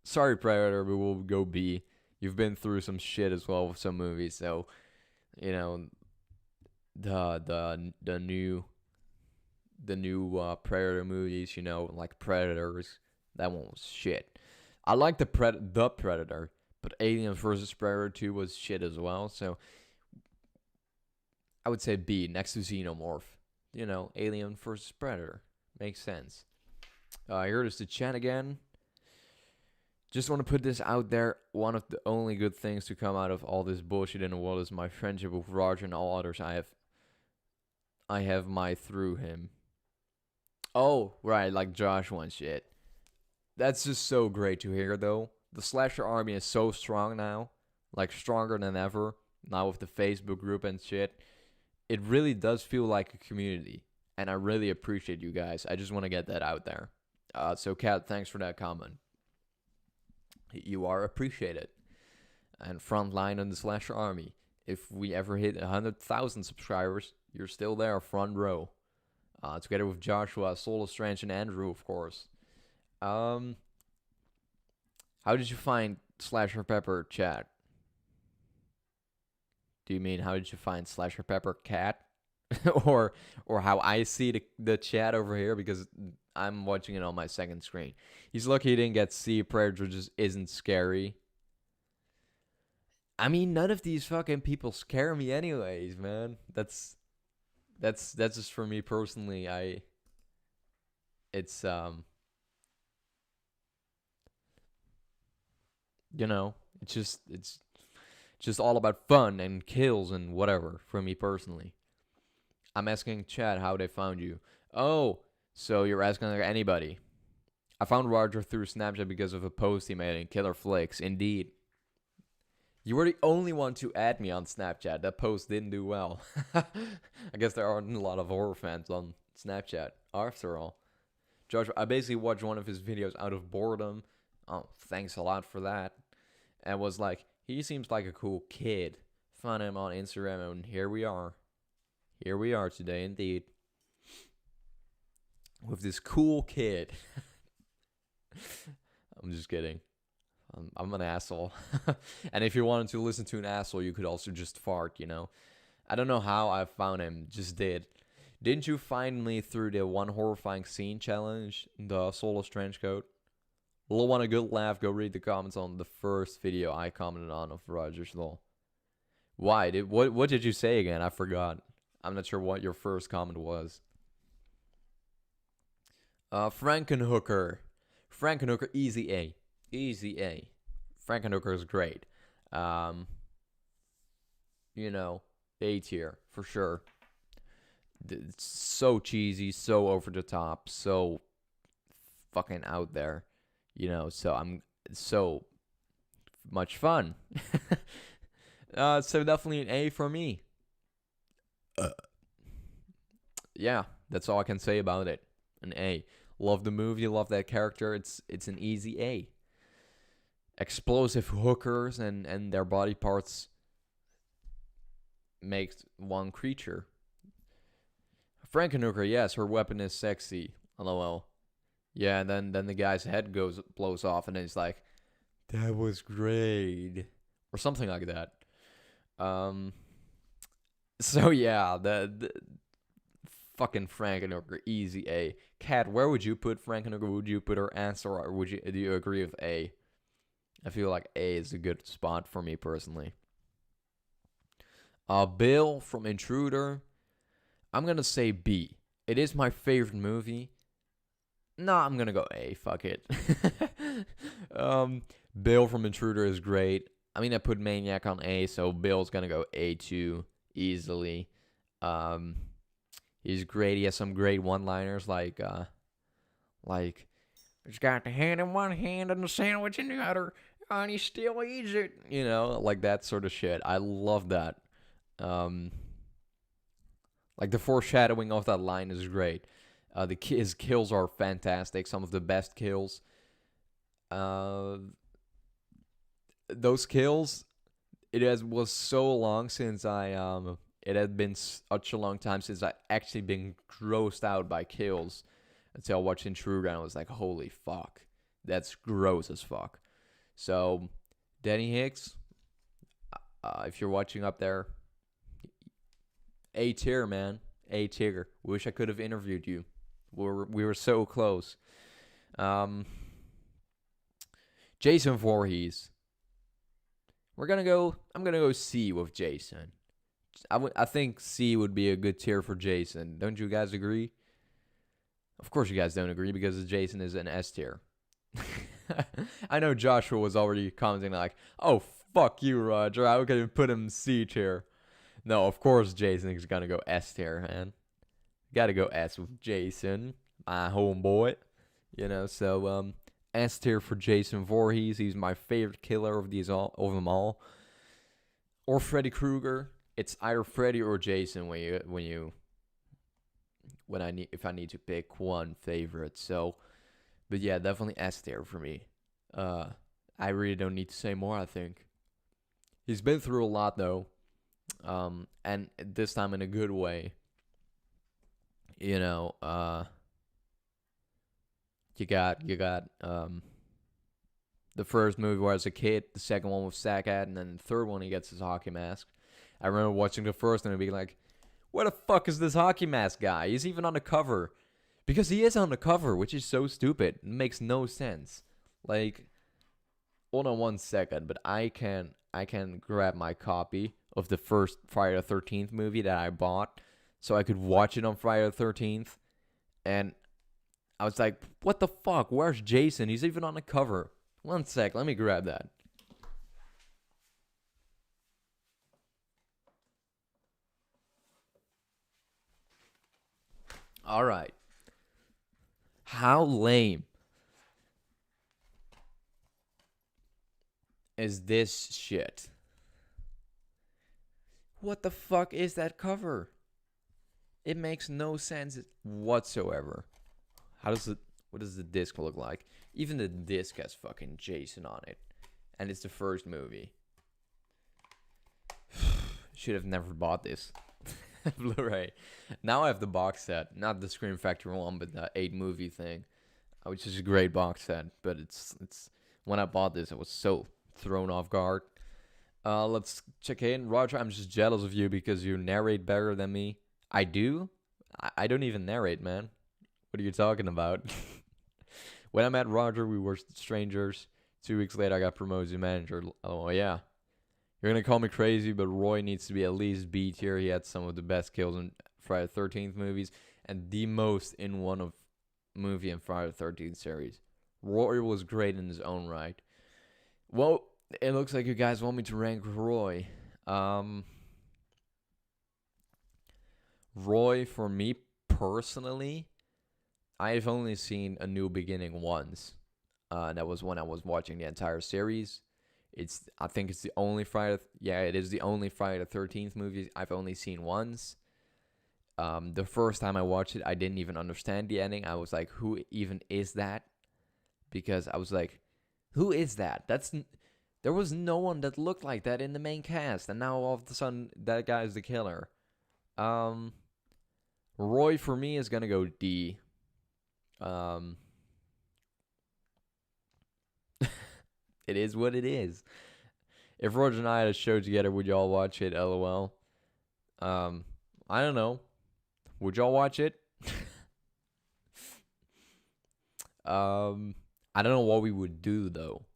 Sorry, Predator, but we'll go B. You've been through some shit as well with some movies, so you know the new Predator movies, like Predators. That one was shit. I like the Predator, but Aliens versus Predator 2 was shit as well. So I would say B next to Xenomorph. Alien versus Predator makes sense. Here is the chat again. Just want to put this out there. One of the only good things to come out of all this bullshit in the world is my friendship with Roger, and all others I have my through him. Oh, right, like Josh one shit. That's just so great to hear, though. The Slasher Army is so strong now, like stronger than ever. Now with the Facebook group and shit, it really does feel like a community, and I really appreciate you guys. I just want to get that out there. So, Kat, thanks for that comment. You are appreciated. And frontline on the Slasher Army. If we ever hit 100,000 subscribers, you're still there, front row. Together with Joshua, Solo Strange, and Andrew, of course. How did you find SlasherPepper, chat? Do you mean how did you find SlasherPepper, cat? or how I see the chat over here, because I'm watching it on my second screen. He's lucky he didn't get C. Predator just isn't scary. I mean, none of these fucking people scare me anyways, man. That's just for me personally. It's it's just all about fun and kills and whatever for me personally. I'm asking chat how they found you. Oh, so you're asking like anybody. I found Roger through Snapchat because of a post he made in Killer Flicks. Indeed. You were the only one to add me on Snapchat. That post didn't do well. I guess there aren't a lot of horror fans on Snapchat, after all. Josh, I basically watched one of his videos out of boredom. Oh, thanks a lot for that. And was like, he seems like a cool kid. Found him on Instagram, and here we are. Here we are today, indeed. With this cool kid. I'm just kidding. I'm an asshole. And if you wanted to listen to an asshole, you could also just fart, I don't know how I found him. Just did. Didn't you find me through the one horrifying scene challenge, the Solo Strange Code? Will want a good laugh, go read the comments on the first video I commented on of Roger's Law. Why? What did you say again? I forgot. I'm not sure what your first comment was. Frankenhooker. Frankenhooker, easy A. Easy A. Frankenhooker is great. A tier, for sure. It's so cheesy, so over the top, so fucking out there. So I'm so much fun. So definitely an A for me. Yeah, that's all I can say about it. An A. Love the movie, love that character. It's an easy A. Explosive hookers and their body parts makes one creature. Frankenhooker, yes, her weapon is sexy. LOL. Yeah, and then the guy's head blows off, and he's like, "That was great," or something like that. So yeah, the fucking Frankenhooker, easy A. Kat, where would you put Frankenhooker? Would you put her answer, or do you agree with A? I feel like A is a good spot for me personally. Bill from Intruder. I'm gonna say B. It is my favorite movie. No, I'm gonna go A. Fuck it. Bill from Intruder is great. I mean, I put Maniac on A, so Bill's gonna go A too. easily. Um, he's great. He has some great one-liners like, he's got the hand in one hand and the sandwich in the other, and he still eats it. You know, like that sort of shit. I love that. Um, like the foreshadowing of that line is great. His kills are fantastic. Some of the best kills. Those kills, was so long since it had been such a long time since I actually been grossed out by kills until watching True. I was like, holy fuck, that's gross as fuck. So, Danny Hicks, if you're watching up there, A tier, man, A tier. Wish I could have interviewed you. We were so close. Jason Voorhees. I'm gonna go C with Jason. I think C would be a good tier for Jason. Don't you guys agree? Of course you guys don't agree because Jason is an S tier. I know Joshua was already commenting like, oh, fuck you, Roger. I could have put him C tier. No, of course Jason is gonna go S tier, man. Gotta go S with Jason, my homeboy. You know, so S tier for Jason Voorhees. He's my favorite killer of them all. Or Freddy Krueger. It's either Freddy or Jason if I need to pick one favorite. So, but yeah, definitely S tier for me. I really don't need to say more. I think he's been through a lot though, and this time in a good way. You know, you got the first movie where I was a kid, the second one with Sackhead, and then the third one he gets his hockey mask. I remember watching the first one and being like, where the fuck is this hockey mask guy? He's even on the cover. Because he is on the cover, which is so stupid. It makes no sense. Like, hold on one second, but I can grab my copy of the first Friday the 13th movie that I bought so I could watch it on Friday the 13th. And I was like, what the fuck? Where's Jason? He's even on the cover. One sec, let me grab that. All right. How lame is this shit? What the fuck is that cover? It makes no sense whatsoever. What does the disc look like? Even the disc has fucking Jason on it. And it's the first movie. Should have never bought this. Blu-ray. Now I have the box set. Not the Scream Factory one, but the 8-movie thing. Which is a great box set. But it's when I bought this, I was so thrown off guard. Let's check in. Roger, I'm just jealous of you because you narrate better than me. I do? I don't even narrate, man. What are you talking about? When I met Roger, we were strangers. 2 weeks later, I got promoted to manager. Oh, yeah. You're going to call me crazy, but Roy needs to be at least B tier. He had some of the best kills in Friday the 13th movies and the most in one of movie and Friday the 13th series. Roy was great in his own right. Well, it looks like you guys want me to rank Roy. Roy, for me personally, I've only seen A New Beginning once. That was when I was watching the entire series. I think it's the only it is the only Friday the 13th movie I've only seen once. The first time I watched it, I didn't even understand the ending. I was like, who even is that? Because I was like, who is that? There was no one that looked like that in the main cast. And now all of a sudden, that guy is the killer. Roy, for me, is going to go D. It is what it is. If Roger and I had a show together, would y'all watch it? LOL. I don't know. Would y'all watch it? I don't know what we would do though.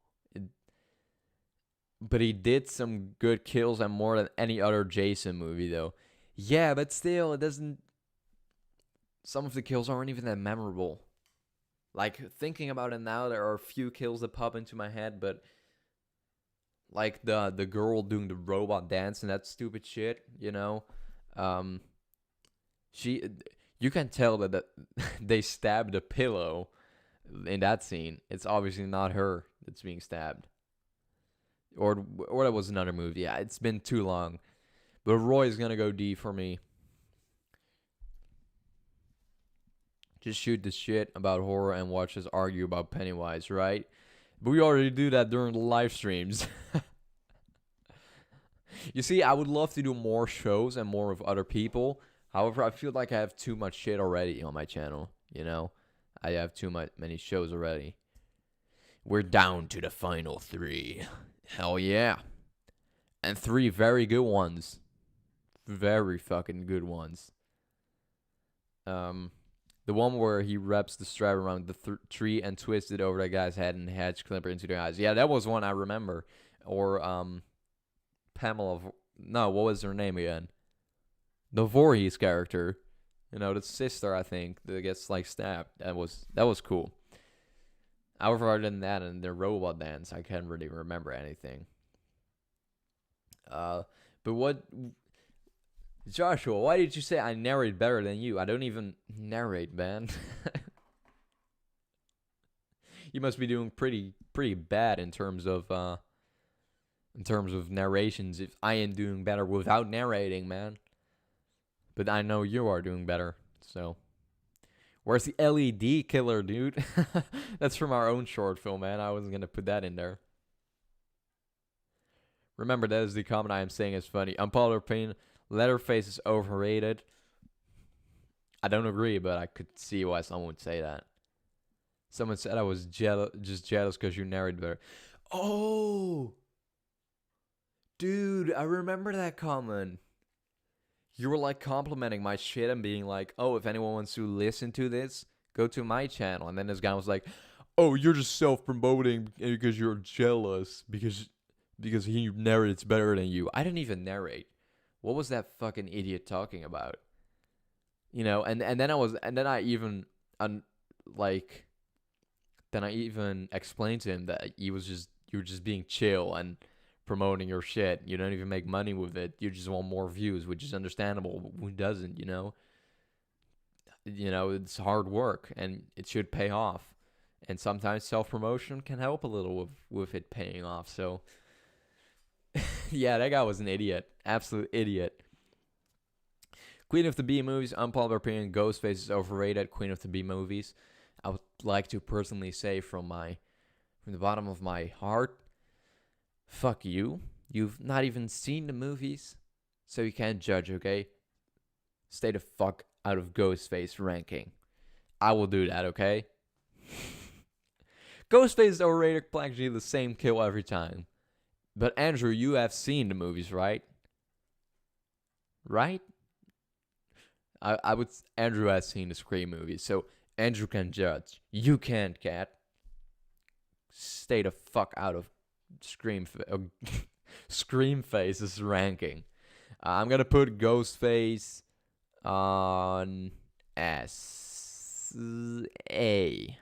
But he did some good kills and more than any other Jason movie though. Yeah, but still, it doesn't. Some of the kills aren't even that memorable. Like, thinking about it now, there are a few kills that pop into my head, but like the girl doing the robot dance and that stupid shit, you know. Um, she, you can tell that they stabbed a pillow in that scene. It's obviously not her that's being stabbed, or that was another movie. Yeah, it's been too long. But Roy's gonna go D for me. Just shoot the shit about horror and watch us argue about Pennywise, right? But we already do that during the live streams. You see, I would love to do more shows and more with other people. However, I feel like I have too much shit already on my channel, you know? I have many shows already. We're down to the final 3. Hell yeah. And 3 very good ones. Very fucking good ones. The one where he wraps the strap around the tree and twists it over that guy's head and hedge clipper into their eyes. Yeah, that was one I remember. Or Pamela. No, what was her name again? The Voorhees character. You know, the sister, I think, that gets like stabbed. That was cool. However, other than that and the robot dance, I can't really remember anything. But what, Joshua? Why did you say I narrate better than you? I don't even narrate, man. You must be doing pretty bad in terms of narrations. If I am doing better without narrating, man. But I know you are doing better. So, where's the LED killer, dude? That's from our own short film, man. I wasn't gonna put that in there. Remember, that is the comment I am saying is funny. Unpopular opinion: Leatherface is overrated. I don't agree, but I could see why someone would say that. Someone said I was just jealous because you narrated better. Oh, dude, I remember that comment. You were like complimenting my shit and being like, "Oh, if anyone wants to listen to this, go to my channel." And then this guy was like, "Oh, you're just self-promoting because you're jealous because he narrates better than you." I didn't even narrate. What was that fucking idiot talking about? You know, and then I even explained to him that you were just being chill and promoting your shit. You don't even make money with it. You just want more views, which is understandable. Who doesn't, you know? You know, it's hard work and it should pay off. And sometimes self-promotion can help a little with it paying off. So, yeah, that guy was an idiot. Absolute idiot. Queen of the B movies, unpopular opinion, Ghostface is overrated. Queen of the B movies. I would like to personally say from the bottom of my heart, fuck you. You've not even seen the movies, so you can't judge, okay? Stay the fuck out of Ghostface ranking. I will do that, okay? Ghostface is overrated, practically the same kill every time. But Andrew, you have seen the movies, right? Right? Andrew has seen the Scream movies, so Andrew can judge. You can't, Cat. Stay the fuck out of Screamface's ranking. I'm gonna put Ghostface on S A.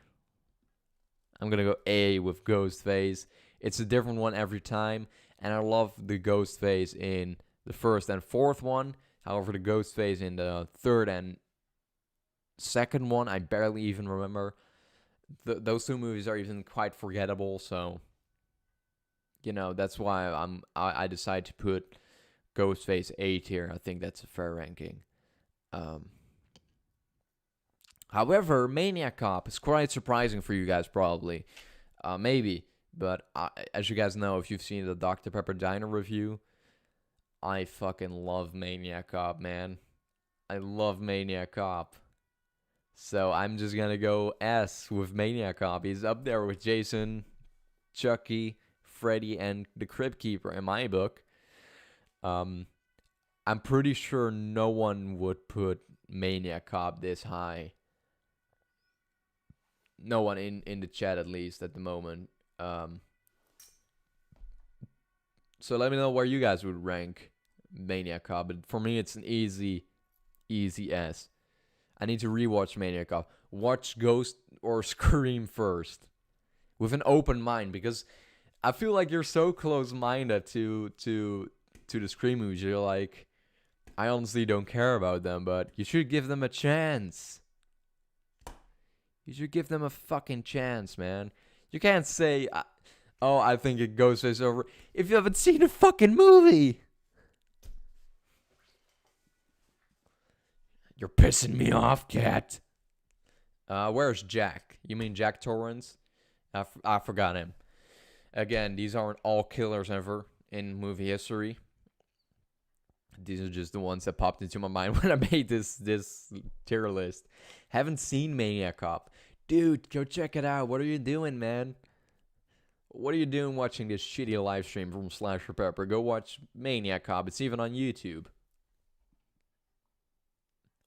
I'm gonna go A with Ghostface. It's a different one every time, and I love the Ghostface in the first and fourth one. However, the Ghostface in the third and second one, I barely even remember. Those two movies are even quite forgettable, so you know that's why I decided to put Ghostface A tier. I think that's a fair ranking. However, Maniac Cop is quite surprising for you guys, probably, maybe. But as you guys know, if you've seen the Dr. Pepper Diner review, I fucking love Maniac Cop, man. I love Maniac Cop. So I'm just gonna go S with Maniac Cop. He's up there with Jason, Chucky, Freddy, and the Crypt Keeper in my book. I'm pretty sure no one would put Maniac Cop this high. No one in the chat, at least, at the moment. So let me know where you guys would rank Maniac Cop. But for me, it's an easy S. I need to rewatch Maniac Cop. Watch Ghost or Scream first, with an open mind, because I feel like you're so close-minded to the Scream movies. You're like, I honestly don't care about them, but you should give them a chance. You should give them a fucking chance, man. You can't say, oh, I think it goes face over if you haven't seen a fucking movie. You're pissing me off, cat. Where's Jack? You mean Jack Torrance? I forgot him. Again, these aren't all killers ever in movie history. These are just the ones that popped into my mind when I made this tier list. Haven't seen Maniac Cop. Dude, go check it out. What are you doing, man? What are you doing watching this shitty live stream from SlasherPepper? Go watch Maniac Cop. It's even on YouTube.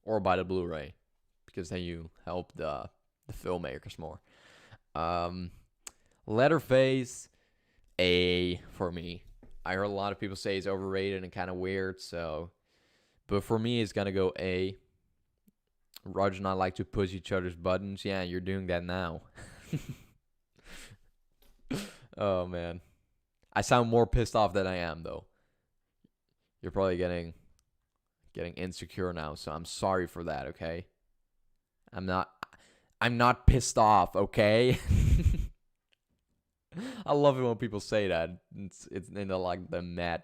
Or buy the Blu-ray. Because then you help the filmmakers more. Leatherface, A for me. I heard a lot of people say it's overrated and kind of weird, so. But for me, it's going to go A. Roger and I like to push each other's buttons. Yeah, you're doing that now. Oh, man. I sound more pissed off than I am, though. You're probably getting insecure now, so I'm sorry for that, okay? I'm not pissed off, okay? I love it when people say that. It's in the mad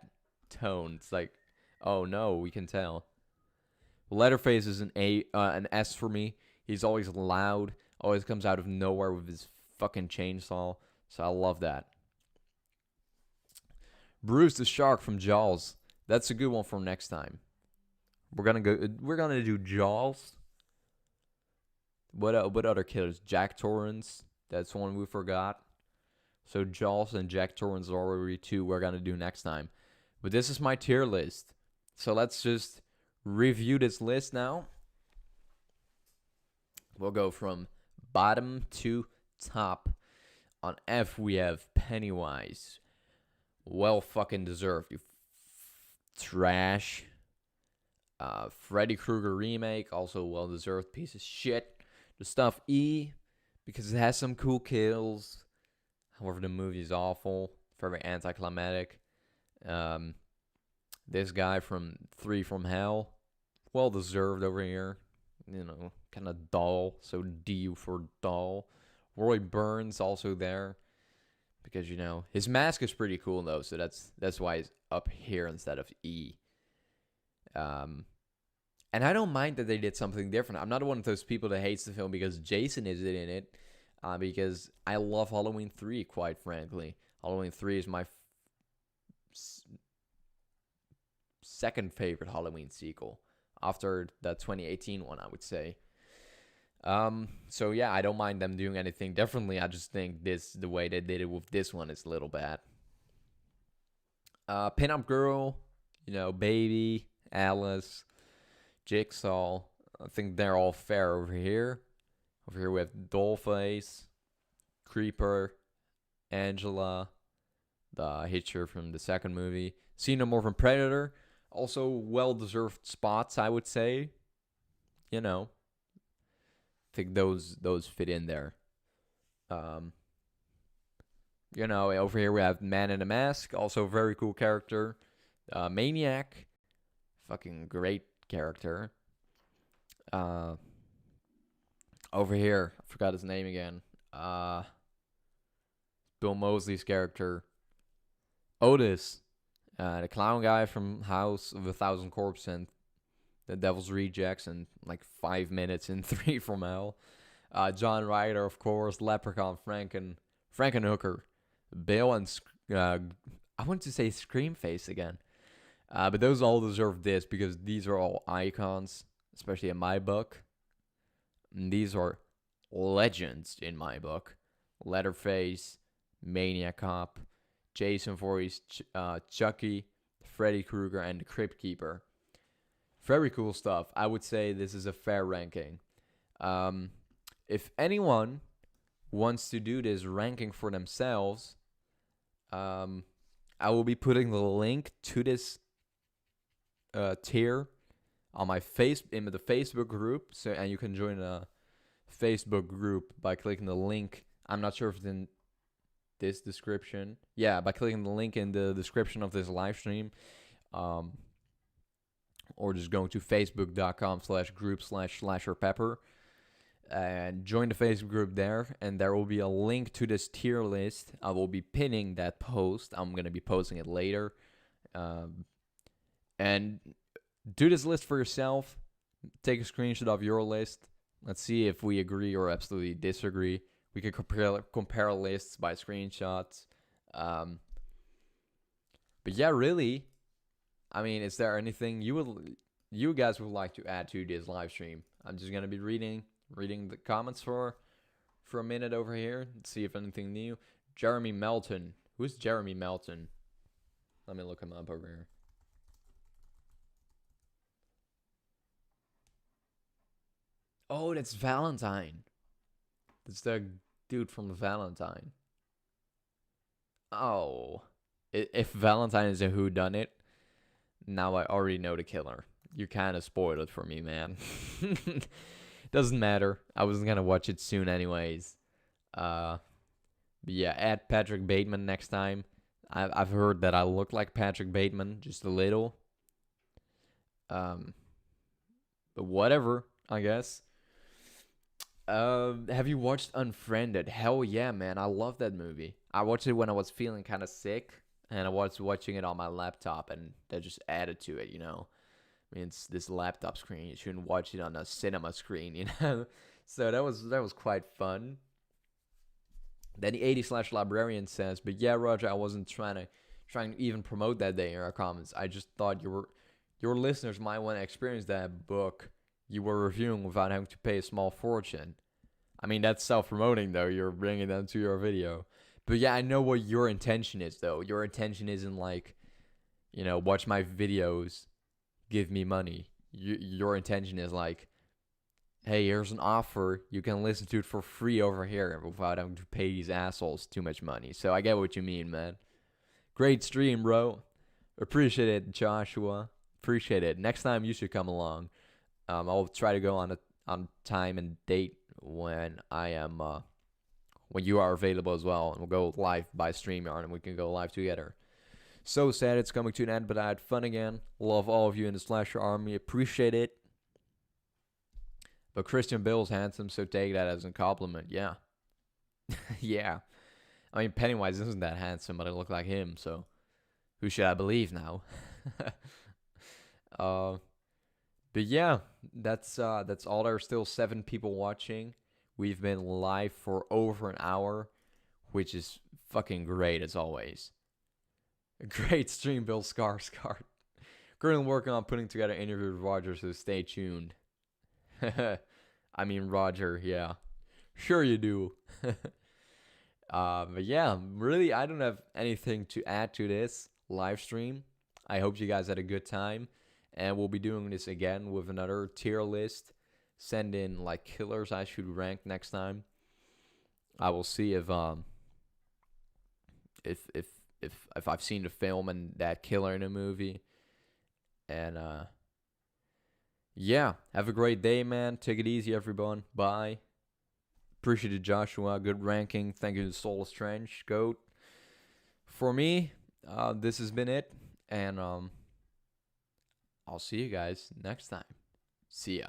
tone. It's like, oh no, we can tell. Leatherface is an S for me. He's always loud, always comes out of nowhere with his fucking chainsaw. So I love that. Bruce the Shark from Jaws. That's a good one for next time. We're gonna do Jaws. What other killers? Jack Torrance. That's one we forgot. So Jaws and Jack Torrance are already two we're going to do next time. But this is my tier list. So let's just review this list now. We'll go from bottom to top. On F, we have Pennywise. Well fucking deserved, you trash. Freddy Krueger remake, also well deserved piece of shit. The stuff E, because it has some cool kills. However, the movie is awful, very anticlimactic. This guy from 3 from Hell, well deserved over here. You know, kind of dull, so D for dull. Roy Burns also there, because you know his mask is pretty cool though, so that's why he's up here instead of E. And I don't mind that they did something different. I'm not one of those people that hates the film because Jason is in it. Because I love Halloween 3, quite frankly. Halloween 3 is my second favorite Halloween sequel. After the 2018 one, I would say. So yeah, I don't mind them doing anything differently. I just think the way they did it with this one is a little bad. Pinup Girl, you know, Baby, Alice, Jigsaw. I think they're all fair over here. Over here we have Dollface, Creeper, Angela, the Hitcher from the second movie. Xenomorph and Predator. Also well-deserved spots, I would say. You know. I think those fit in there. You know, over here we have Man in a Mask. Also a very cool character. Maniac. Fucking great character. Over here, I forgot his name again. Bill Moseley's character, Otis, the clown guy from House of a Thousand Corpses and The Devil's Rejects, and like 5 minutes in 3 from Hell. John Ryder, of course, Leprechaun, Frankenhooker, Bill, and I want to say Screamface again. But those all deserve this because these are all icons, especially in my book. And these are legends in my book. Leatherface, Maniac Cop, Jason Voorhees, Chucky, Freddy Krueger, and the Crypt Keeper. Very cool stuff. I would say this is a fair ranking. If anyone wants to do this ranking for themselves, I will be putting the link to this tier on my in the Facebook group, and you can join a Facebook group by clicking the link. I'm not sure if it's in this description. Yeah, by clicking the link in the description of this live stream. Or just going to facebook.com/group/SlasherPepper and join the Facebook group there. And there will be a link to this tier list. I will be pinning that post. I'm going to be posting it later. And do this list for yourself. Take a screenshot of your list. Let's see if we agree or absolutely disagree. We can compare lists by screenshots. But yeah, really, I mean, is there anything you guys would like to add to this live stream? I'm just gonna be reading the comments for a minute over here. See if anything new. Jeremy Melton. Who's Jeremy Melton? Let me look him up over here. Oh, that's Valentine. That's the dude from Valentine. Oh, if Valentine is a whodunit, now I already know the killer. You kind of spoiled it for me, man. Doesn't matter. I wasn't gonna watch it soon, anyways. But yeah, add Patrick Bateman next time. I've heard that I look like Patrick Bateman, just a little. But whatever, I guess. Have you watched Unfriended? Hell yeah, man. I love that movie. I watched it when I was feeling kind of sick, and I was watching it on my laptop, and that just added to it, you know? I mean, it's this laptop screen. You shouldn't watch it on a cinema screen, you know? So that was quite fun. Then the 80/librarian says, but yeah, Roger, I wasn't trying to even promote that day in our comments. I just thought your listeners might want to experience that book you were reviewing without having to pay a small fortune. I mean, that's self-promoting, though. You're bringing them to your video. But yeah, I know what your intention is, though. Your intention isn't like, you know, watch my videos, give me money. Your intention is like, hey, here's an offer. You can listen to it for free over here without having to pay these assholes too much money. So I get what you mean, man. Great stream, bro. Appreciate it, Joshua. Appreciate it. Next time you should come along. I'll try to go on time and date when I am when you are available as well, and we'll go live by StreamYard, and we can go live together. So sad it's coming to an end, but I had fun again. Love all of you in the Slasher Army. Appreciate it. But Christian Bale's handsome, so take that as a compliment. Yeah. Yeah. I mean, Pennywise isn't that handsome, but I look like him, so who should I believe now? But yeah, that's all. There are still 7 people watching. We've been live for over an hour, which is fucking great as always. A great stream, Bill Skarsgård. Currently working on putting together an interview with Roger, so stay tuned. I mean Roger, yeah. Sure you do. But yeah, really, I don't have anything to add to this live stream. I hope you guys had a good time. And we'll be doing this again with another tier list. Send in like killers I should rank next time. I will see if I've seen the film and that killer in a movie. And yeah, have a great day, man. Take it easy, everyone. Bye. Appreciate it, Joshua. Good ranking. Thank you to Soul Strange Goat. For me, this has been it, and I'll see you guys next time. See ya.